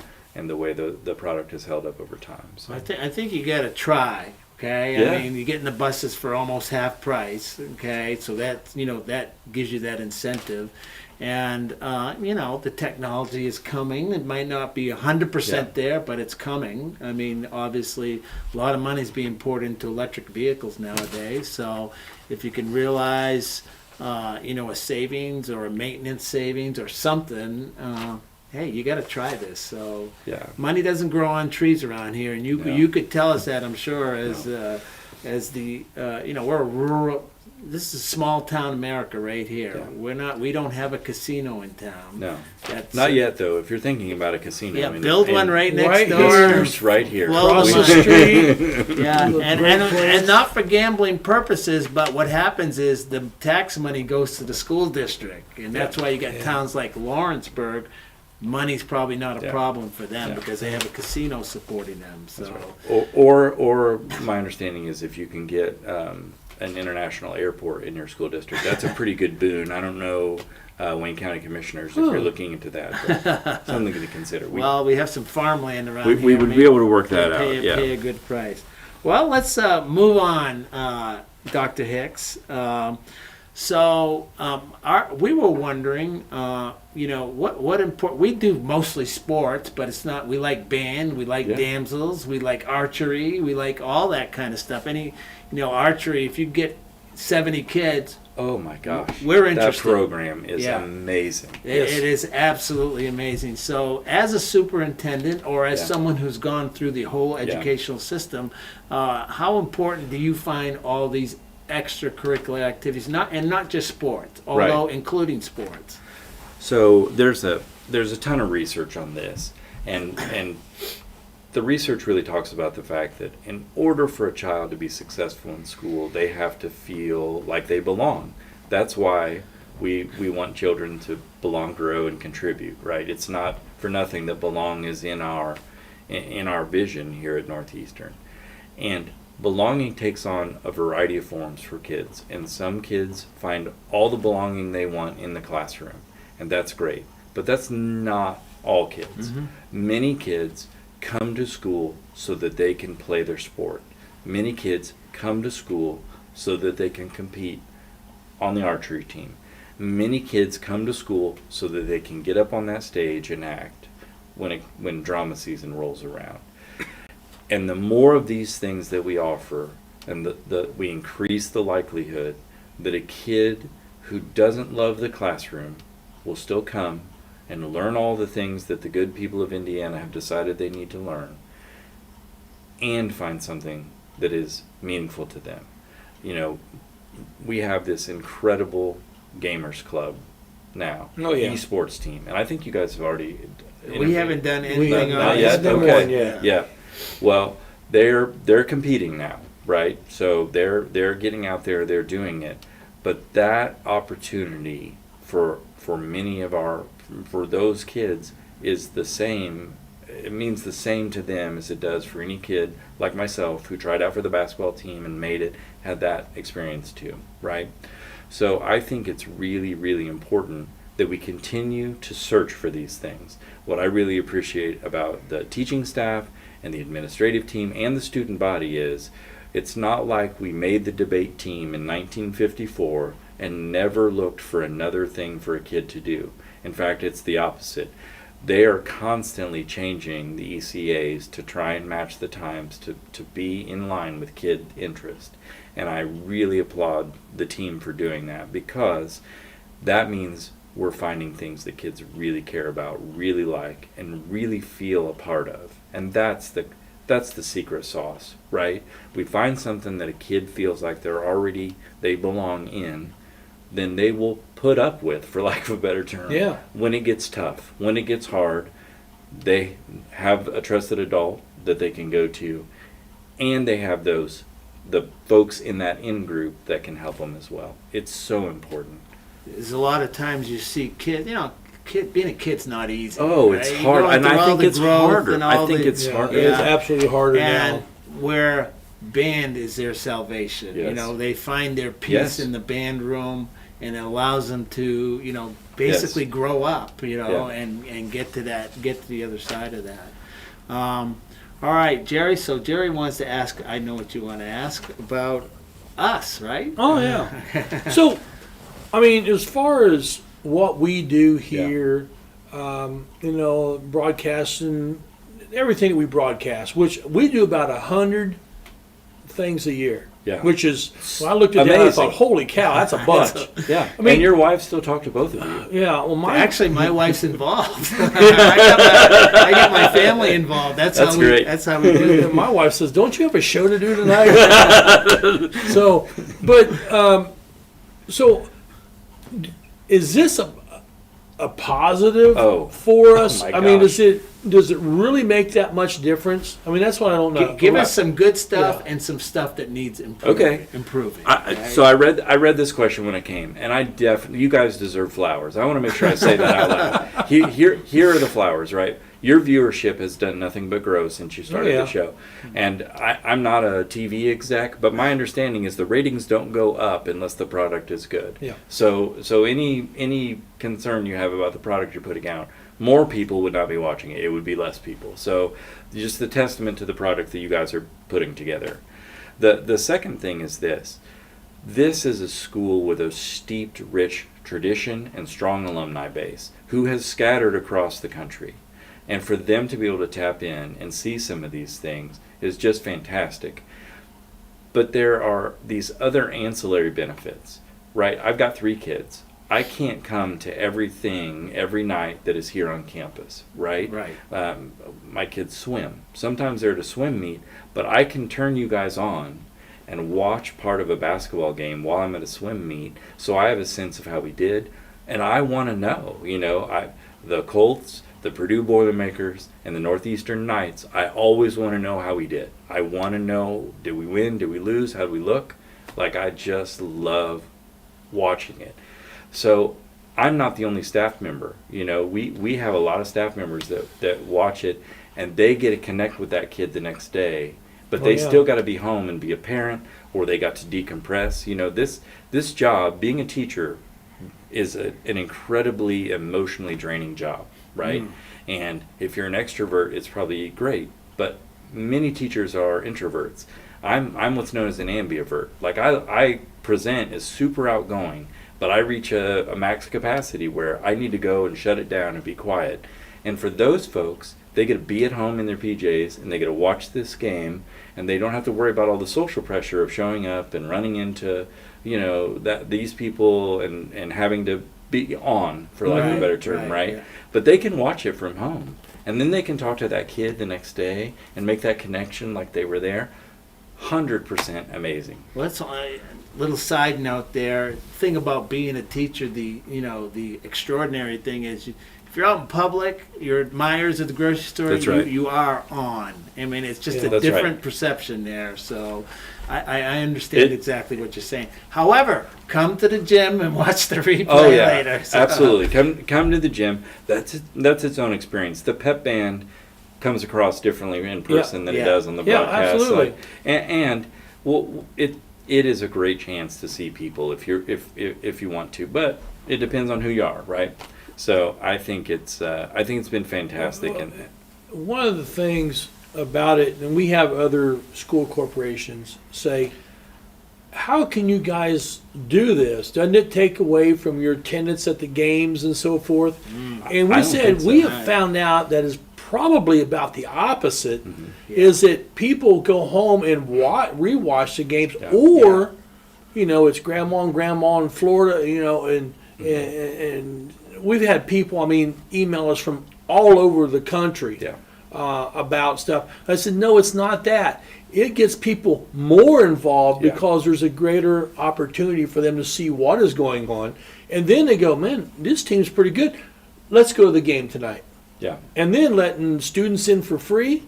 the way the product has held up over time. So I think you got to try. Okay, Yeah. I mean, you're getting the buses for almost half price. Okay, so that that gives you that incentive, and the technology is coming. It might not be 100% there, but it's coming. I mean, obviously, a lot of money is being poured into electric vehicles nowadays. So if you can realize, a savings or a maintenance savings or something. Hey, you got to try this. So yeah. money doesn't grow on trees around here, and No. you could tell us that, I'm sure, as the we're a rural. This is small town America right here. Yeah. We don't have a casino in town. No, That's, not yet though. If you're thinking about a casino, Yeah, build one right next door. Listeners right here. Blow Across them the up. street. Yeah, Great and place. not for gambling purposes, but what happens is the tax money goes to the school district, and that's why you got towns like Lawrenceburg. Money's probably not a Yeah. problem for them Yeah. because they have a casino supporting them. So Or my understanding is if you can get an international airport in your school district, that's a pretty good boon. I don't know Wayne County Commissioners if you're looking into that, but something to consider. We have some farmland around we here. would Maybe be able to work that out. pay, Yeah. pay a good price. Well, let's move on, Dr. Hicks. We were wondering, what important. We do mostly sports, but it's not. We like band, we like damsels, we like archery, we like all that kind of stuff. Archery. If you get 70 kids, Oh my gosh. We're interested. That program is amazing. It is absolutely amazing. So, as a superintendent or as someone who's gone through the whole educational system, how important do you find all these extracurricular activities, not just sports, although including sports? So there's a ton of research on this, and the research really talks about the fact that in order for a child to be successful in school, they have to feel like they belong. That's why we want children to belong, grow, and contribute, right? It's not for nothing that belong is in our vision here at Northeastern. And belonging takes on a variety of forms for kids, and some kids find all the belonging they want in the classroom, and that's great. But that's not all kids. Mm-hmm. Many kids come to school so that they can play their sport. Many kids come to school so that they can compete on the archery team. Many kids come to school so that they can get up on that stage and act when drama season rolls around. And the more of these things that we offer, and we increase the likelihood that a kid who doesn't love the classroom will still come and learn all the things that the good people of Indiana have decided they need to learn, and find something that is meaningful to them. We have this incredible gamers club now, esports team, and I think you guys have already. We haven't done anything on Not it. yet. Okay. Yet. Yeah. Well, they're competing now, right? So they're getting out there, they're doing it, but that opportunity for many of for those kids is the same. It means the same to them as it does for any kid like myself who tried out for the basketball team and made it, had that experience too, right? So I think it's really, really important that we continue to search for these things. What I really appreciate about the teaching staff and the administrative team and the student body is it's not like we made the debate team in 1954 and never looked for another thing for a kid to do. In fact, it's the opposite. They are constantly changing the ECAs to try and match the times to be in line with kid interest. And I really applaud the team for doing that, because that means we're finding things that kids really care about, really like, and really feel a part of. And that's the secret sauce, right? We find something that a kid feels like they belong in, then they will put up with, for lack of a better term. Yeah. When it gets tough, when it gets hard, they have a trusted adult that they can go to, and they have the folks in that in-group that can help them as well. It's so important. There's a lot of times you see kids, being a kid's not easy. Oh, right? it's You hard, go and through I all think the it's growth harder. and I all think the- it's harder. It's absolutely harder And now. where band is their salvation. Yes. They find their peace Yes. in the band room, and it allows them to, basically Yes. grow up, Yeah. and get to the other side of that. All right, Jerry. So Jerry wants to ask. I know what you want to ask about us, right? Oh yeah. So, I mean, as far as what we do here, broadcasting, everything that we broadcast, which we do about 100 things a year. Yeah. Which is, when I looked at that, I Amazing. thought, holy cow, that's a bunch. Yeah. I mean- and your wife still talk to both of you. Yeah. Well, Actually, my wife's involved. I get my family involved. That's That's how great. That's how we do it. my wife says, "Don't you have a show to do tonight?" So, is this a positive for us? my I mean, gosh. does it really make that much difference? I mean, that's what I don't know. Give us some good stuff and some stuff that needs improving. So I read this question when it came, and I definitely, you guys deserve flowers. I want to make sure I say that out loud. Here are the flowers, right? Your viewership has done nothing but grow since you started the show. And I'm not a TV exec, but my understanding is the ratings don't go up unless the product is good. Yeah. So any concern you have about the product you're putting out, more people would not be watching it. It would be less people. So just the testament to the product that you guys are putting together. The second thing is this. This is a school with a steeped, rich tradition and strong alumni base who has scattered across the country. And for them to be able to tap in and see some of these things is just fantastic. But there are these other ancillary benefits, right? I've got 3 kids. I can't come to everything every night that is here on campus, right? Right. My kids swim. Sometimes they're at a swim meet, but I can turn you guys on and watch part of a basketball game while I'm at a swim meet, so I have a sense of how we did. And I want to know, the Colts, the Purdue Boilermakers, and the Northeastern Knights, I always want to know how we did. I want to know, did we win? Did we lose? How did we look? I just love watching it. So I'm not the only staff member. We have a lot of staff members that watch it, and they get to connect with that kid the next day, but they still got to be home and be a parent, or they got to decompress. This job, being a teacher, is an incredibly emotionally draining job, right? And if you're an extrovert, it's probably great, but many teachers are introverts. I'm what's known as an ambivert. I present as super outgoing, but I reach a max capacity where I need to go and shut it down and be quiet. And for those folks, they get to be at home in their PJs, and they get to watch this game, and they don't have to worry about all the social pressure of showing up and running into these people and having to be on, for lack of a better term, right? Yeah. But they can watch it from home, and then they can talk to that kid the next day and make that connection like they were there. 100% amazing. Well, that's a little side note there. Thing about being a teacher, the extraordinary thing is, if you're out in public, you're at Myers at the grocery store, That's right. you are on. I mean, it's just a That's different right. perception there. So I understand exactly what you're saying. However, come to the gym and watch the replay later. So. Absolutely. Come to the gym. That's its own experience. The pep band comes across differently in person than it does on the broadcast. Absolutely. It is a great chance to see people if you want to, but it depends on who you are, right? So I think it's been fantastic. Well, one of the things about it, and we have other school corporations say, how can you guys do this? Doesn't it take away from your attendance at the games and so forth? And we I don't said think so. we have found out that is probably about the opposite. Mm-hmm. Is that people go home and rewatch the games, Yeah. or it's grandma and grandma in Florida, and we've had people, email us from all over the country. Yeah. About stuff. I said, no, it's not that. It gets people more involved Yeah. because there's a greater opportunity for them to see what is going on. And then they go, man, this team's pretty good. Let's go to the game tonight. Yeah. And then letting students in for free,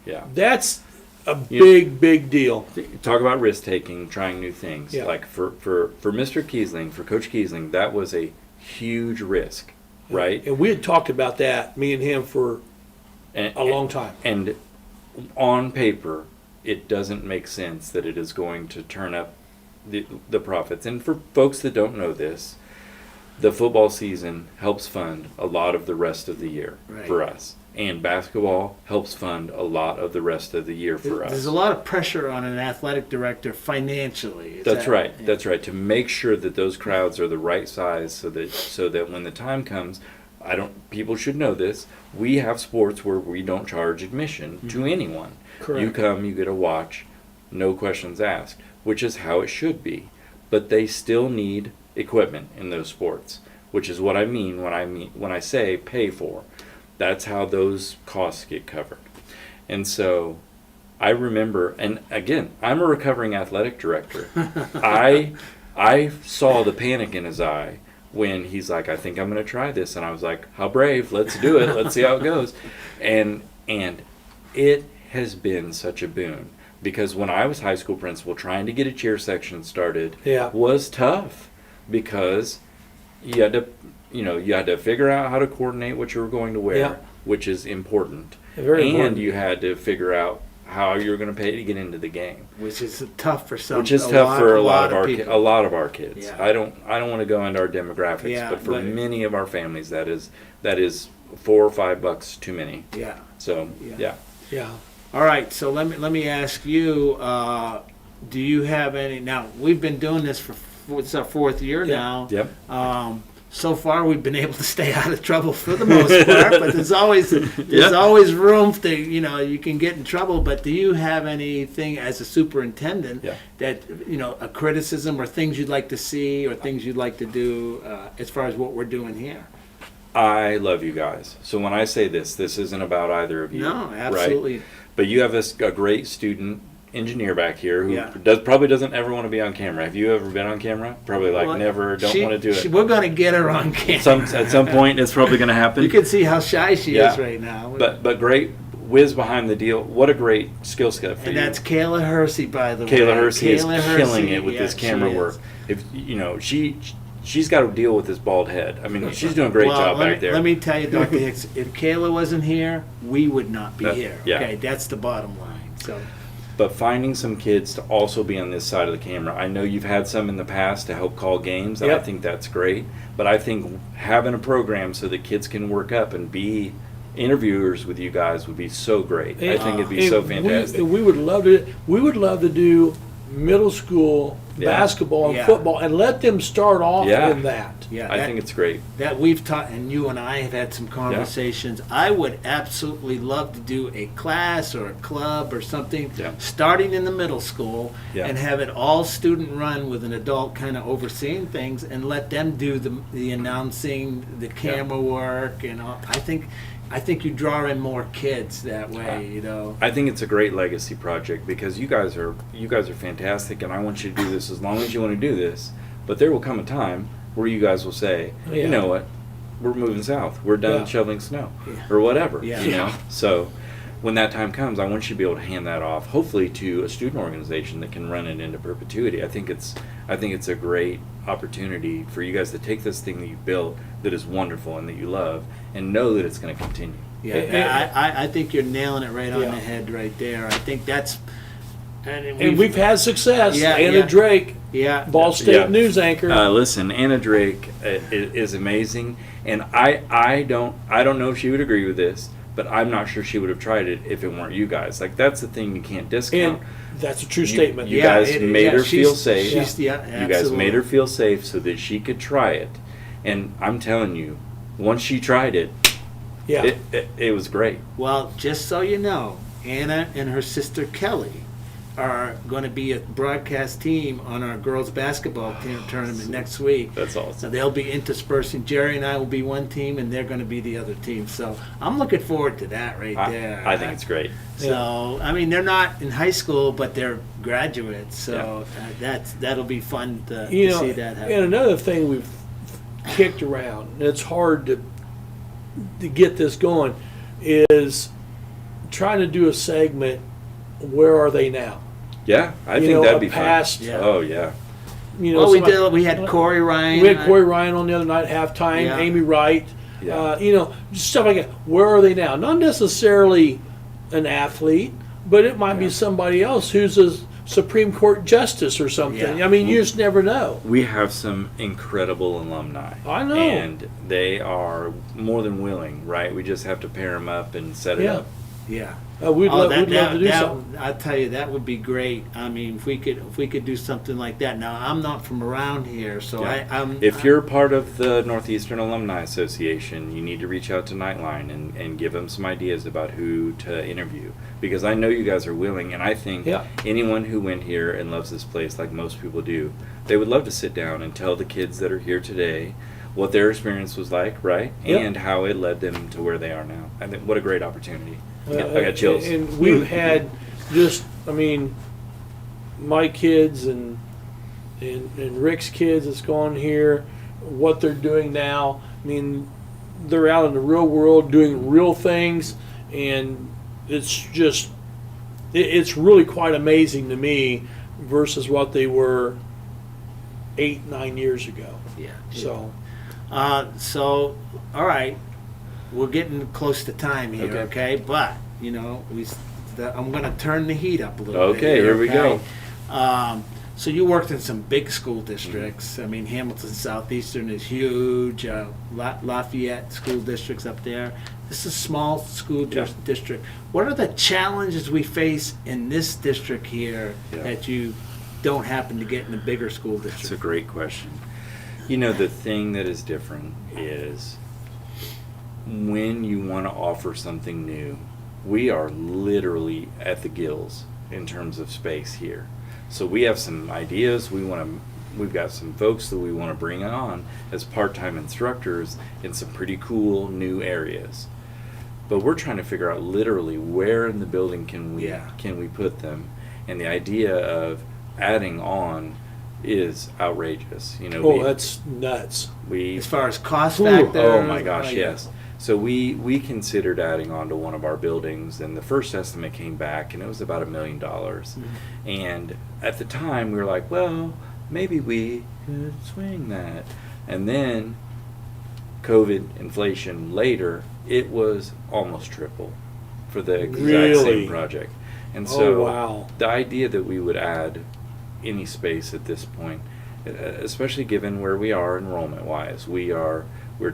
Yeah. that's a big deal. Talk about risk taking, trying new things. Yeah. Like for Mr. Kiesling, for Coach Kiesling, that was a huge risk, right? And we had talked about that, me and him, for a long time. And on paper, it doesn't make sense that it is going to turn up the profits. And for folks that don't know this, the football season helps fund a lot of the rest of the year for us. And basketball helps fund a lot of the rest of the year for us. There's a lot of pressure on an athletic director financially. That's right. That's right. To make sure that those crowds are the right size, so that when the time comes, people should know this. We have sports where we don't charge admission to anyone. Correct. You come, you get a watch, no questions asked, which is how it should be. But they still need equipment in those sports, which is what I mean when I say pay for. That's how those costs get covered. And so I remember, and again, I'm a recovering athletic director. I saw the panic in his eye when he's like, I think I'm going to try this. And I was like, how brave, let's do it. Let's see how it goes. And it has been such a boon, because when I was high school principal, trying to get a cheer section started was tough, because you had to figure out how to coordinate what you were going to wear, which is important. Very important. You had to figure out how you were going to pay to get into the game, which is tough for some. Which is tough for a lot of our kids. Yeah. I don't want to go into our demographics, but for many of our families, that is $4 or $5 too many. Yeah. So yeah. All right. So let me ask you. Do you have any? Now we've been doing this for it's our 4th year now. Yep. So far, we've been able to stay out of trouble for the most part, but there's always room to you can get in trouble. But do you have anything as a superintendent that a criticism or things you'd like to see or things you'd like to do as far as what we're doing here? I love you guys. So when I say this isn't about either of you. No, absolutely. Right? But you have a great student engineer back here who probably doesn't ever want to be on camera. Have you ever been on camera? Probably never. Don't want to do it. We're going to get her on camera. At some point, it's probably going to happen. You can see how shy she is right now. But great whiz behind the deal. What a great skill set for you. And that's Kayla Hersey, by the way. Kayla Hersey is killing it with this camera work. If she's got to deal with this bald head. I mean, she's doing a great job back there. Let me tell you, Dr. Hicks, if Kayla wasn't here, we would not be here. Yeah. Okay, that's the bottom line. So. But finding some kids to also be on this side of the camera. I know you've had some in the past to help call games, and I think that's great. But I think having a program so that kids can work up and be interviewers with you guys would be so great. I think it'd be so fantastic. We would love to do middle school basketball and football and let them start off in that. Yeah, I think it's great. That we've taught, and you and I have had some conversations. I would absolutely love to do a class or a club or something starting in the middle school and have it all student run with an adult kind of overseeing things and let them do the announcing, the camera work, and all. I think you draw in more kids that way, I think it's a great legacy project because you guys are fantastic, and I want you to do this as long as you want to do this. But there will come a time where you guys will say, you know what, we're moving south. We're done shoveling snow or whatever. You know. So when that time comes, I want you to be able to hand that off, hopefully to a student organization that can run it into perpetuity. I think it's a great opportunity for you guys to take this thing that you built that is wonderful and that you love and know that it's going to continue. I think you're nailing it right on the head right there. I think that's... And we've had success. Anna Drake, Ball State news anchor. Listen, Anna Drake is amazing, and I don't know if she would agree with this, but but I'm not sure she would have tried it if it weren't you guys. Like, that's the thing you can't discount. And that's a true statement. You guys made her feel safe. You You guys made her feel safe so that she could try it. And I'm telling you, once she tried it, Yeah. it was great. Well, just so you know, Anna and her sister Kelly are going to be a broadcast team on our girls basketball tournament next week. That's So awesome. they'll be interspersing. Jerry and I will be one team, and they're going to be the other team. So I'm looking forward to that right there. I think it's great. So I mean, they're not in high school, but they're graduates. So that'll be fun to see that happen. And another thing we've kicked around, and it's hard to get this going, is trying to do a segment. Where are they now? Yeah, I You think know, that'd a be past- fun. Yeah. Oh, yeah. You know, Well, somebody- we had Corey Ryan. We had Corey Ryan on the other night at halftime. Yeah. Amy Wright. Yeah. You know, just stuff like that. Where are they now? Not necessarily an athlete, but it might be somebody else who's a Supreme Court justice or something. Yeah. I mean, you just never know. We have some incredible alumni. I know. And they are more than willing, right? We just have to pair them up and set it Yeah. up. Yeah. We'd love to do something. I tell you, that would be great. I mean, if we could do something like that. Now, I'm not from around here, so Yeah. I'm. If you're part of the Northeastern Alumni Association, you need to reach out to Knightline and give them some ideas about who to interview. Because I know you guys are willing, and I think Yeah. anyone who went here and loves this place like most people do, they would love to sit down and tell the kids that are here today what their experience was like, right? Yeah. And how it led them to where they are now. I think what a great opportunity. I got chills. And we've had just, I mean, my kids and Rick's kids that's gone here, what they're doing now. I mean, they're out in the real world doing real things, and it's just, it's really quite amazing to me versus what they were 8-9 years ago. Yeah. So, So, all right, we're getting close to time here, okay? But you know, I'm going to turn the heat up a little bit. Okay, here we go. So you worked in some big school districts. I mean, Hamilton Southeastern is huge. Lafayette school districts up there. This is a small school district. What are the challenges we face in this district here that you don't happen to get in a bigger school district? That's a great question. You know, the thing that is different is when you want to offer something new, we are literally at the gills in terms of space here. So we have some ideas. We've got some folks that we want to bring on as part-time instructors in some pretty cool new areas. But we're trying to figure out literally where in the building can we put them, and the idea of adding on is outrageous. You know, that's nuts. As far as cost factor. Oh my gosh, yes. So we considered adding on to one of our buildings, and the first estimate came back, and it was about $1 million. Mm-hmm. And at the time, we were like, well, maybe we could swing that. And then COVID, inflation later, it was almost triple for the exact same project. And so the idea that we would add any space at this point, especially given where we are enrollment-wise, we're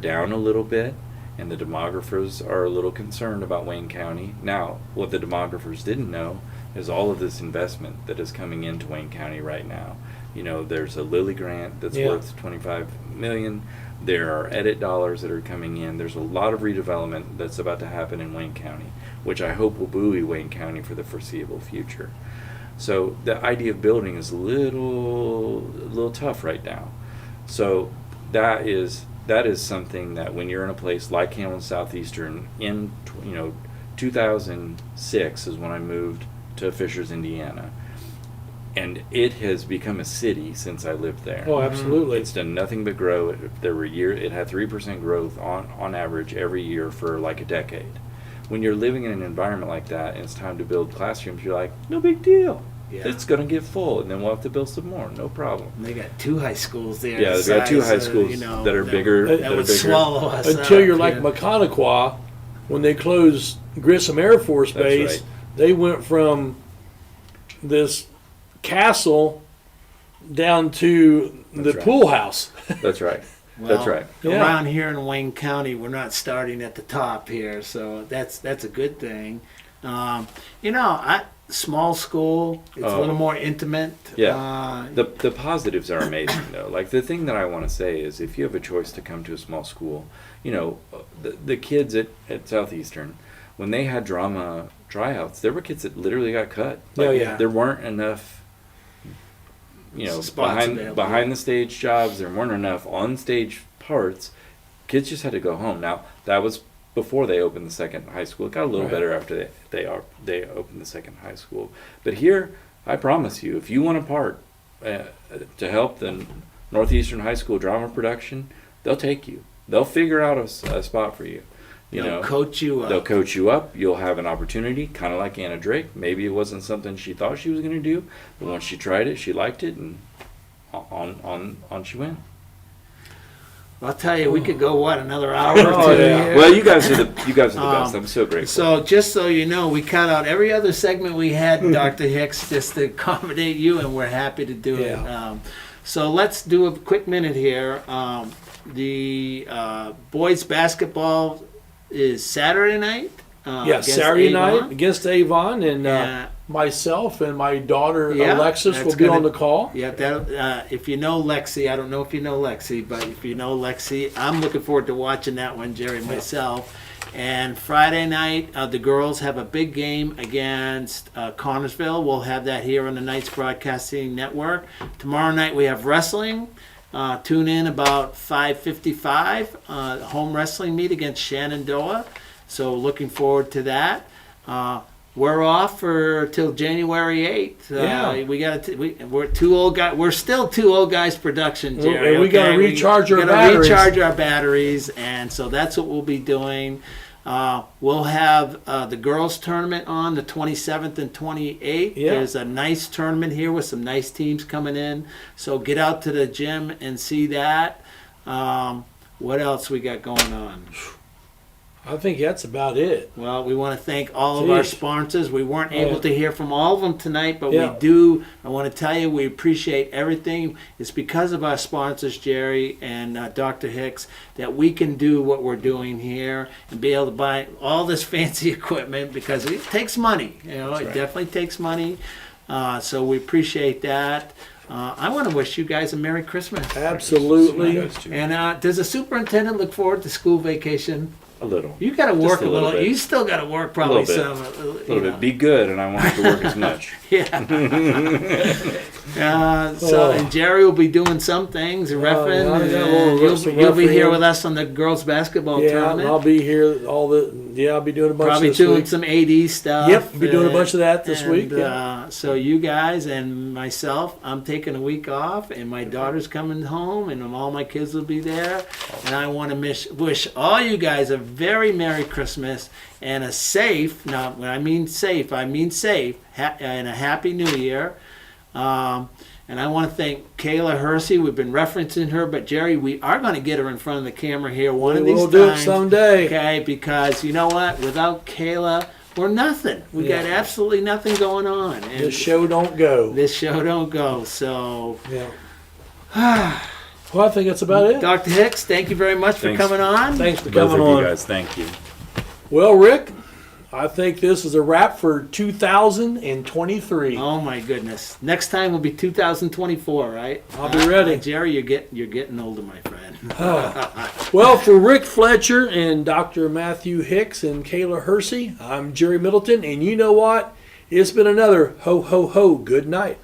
down a little bit. And the demographers are a little concerned about Wayne County. Now, what the demographers didn't know is all of this investment that is coming into Wayne County right now. You know, there's a Lilly grant that's worth $25 million. There are edit dollars that are coming in. There's a lot of redevelopment that's about to happen in Wayne County, which I hope will buoy Wayne County for the foreseeable future. So the idea of building is a little tough right now. So that is something that when you're in a place like Hamilton Southeastern in 2006 is when I moved to Fishers, Indiana, and it has become a city since I lived there. Oh, absolutely. It's done nothing but grow. It had 3% growth on average every year for like a decade. When you're living in an environment like that and it's time to build classrooms, you're like, no big deal. Yeah. It's going to get full, and then we'll have to build some more. No problem. And they got 2 high schools there. Yeah, they've got 2 high schools that are bigger. That would swallow us Until up, you're like Maconaquah, when they closed Grissom Air Force Base, they went from this castle down to the pool house. That's right. Well, That's right. Yeah. Around here in Wayne County, we're not starting at the top here, so that's a good thing. Small school, it's a little more intimate. Yeah. The positives are amazing, though. Like, the thing that I want to say is, if you have a choice to come to a small school, the kids at Southeastern, when they had drama tryouts, there were kids that literally got cut. Like, there weren't enough, Spots available. behind the stage jobs. There weren't enough on stage parts. Kids just had to go home. Now, that was before they opened the second high school. It got a little better after they opened the second high school. But here, I promise you, if you want a part to help the Northeastern High School drama production, they'll take you. They'll figure out a spot for you. They'll coach you up. They'll coach you up. You'll have an opportunity, kind of like Anna Drake. Maybe it wasn't something she thought she was going to do, but once she tried it, she liked it, and on she went. I'll tell you, we could go another hour or two. Here. Well, you guys are the best. I'm so grateful. So just so you know, we cut out every other segment we had, Dr. Hicks, just to accommodate you, and we're happy to do it. So let's do a quick minute here. The boys basketball is Saturday night. Saturday Avon. night against Avon, and myself and my daughter Alexis will be on the call. Yeah, if you know Lexi, I don't know if you know Lexi, but if you know Lexi, I'm looking forward to watching that one, Jerry, myself. And Friday night, the girls have a big game against Connersville. We'll have that here on the Knights Broadcasting Network. Tomorrow night we have wrestling. Tune in about 5:55. Home wrestling meet against Shenandoah. So looking forward to that. We're off till January 8th. We got we're two old guys. We're still two old guys production, Jerry. We got to recharge our batteries. Recharge our batteries, and so that's what we'll be doing. We'll have the girls tournament on the 27th and 28th. There's a nice tournament here with some nice teams coming in. So get out to the gym and see that. What else we got going on? I think that's about it. Well, we want to thank all of our sponsors. We weren't able to hear from all of them tonight, but we do. I want to tell you we appreciate everything. It's because of our sponsors, Jerry and Dr. Hicks, that we can do what we're doing here and be able to buy all this fancy equipment, because it takes money. It definitely takes money. So we appreciate that. I want to wish you guys a Merry Christmas. Absolutely. And does the superintendent look forward to school vacation? A little. You got to work a little. bit. You still got to work probably A little some. A little bit. Be good, and I won't have to work as much. And Jerry will be doing some things, refereeing. You'll be here with us on the girls basketball tournament. I'll be here. I'll be doing a bunch. Probably this doing week. some AD stuff. Yep, be doing a bunch of that this week. So you guys and myself, I'm taking a week off, and my daughter's coming home, and all my kids will be there. And I want to wish all you guys a very Merry Christmas and a safe. Now, when I mean safe, and a Happy New Year. And I want to thank Kayla Hersey. We've been referencing her, but Jerry, we are going to get her in front of the camera here one of these times. We'll do it someday. Okay, because you know what? Without Kayla, we're nothing. We got absolutely nothing going on. And this show don't go. So, well, I think that's about it. Dr. Hicks, thank you very much for coming on. Thanks for Both coming of on. you guys, thank you. Well, Rick, I think this is a wrap for 2023. Oh my goodness! Next time will be 2024, right? I'll be ready. Jerry, you're getting older, my friend. Well, for Rick Fletcher and Dr. Matthew Hicks and Kayla Hersey, I'm Jerry Middleton, and you know what? It's been another ho ho ho good night.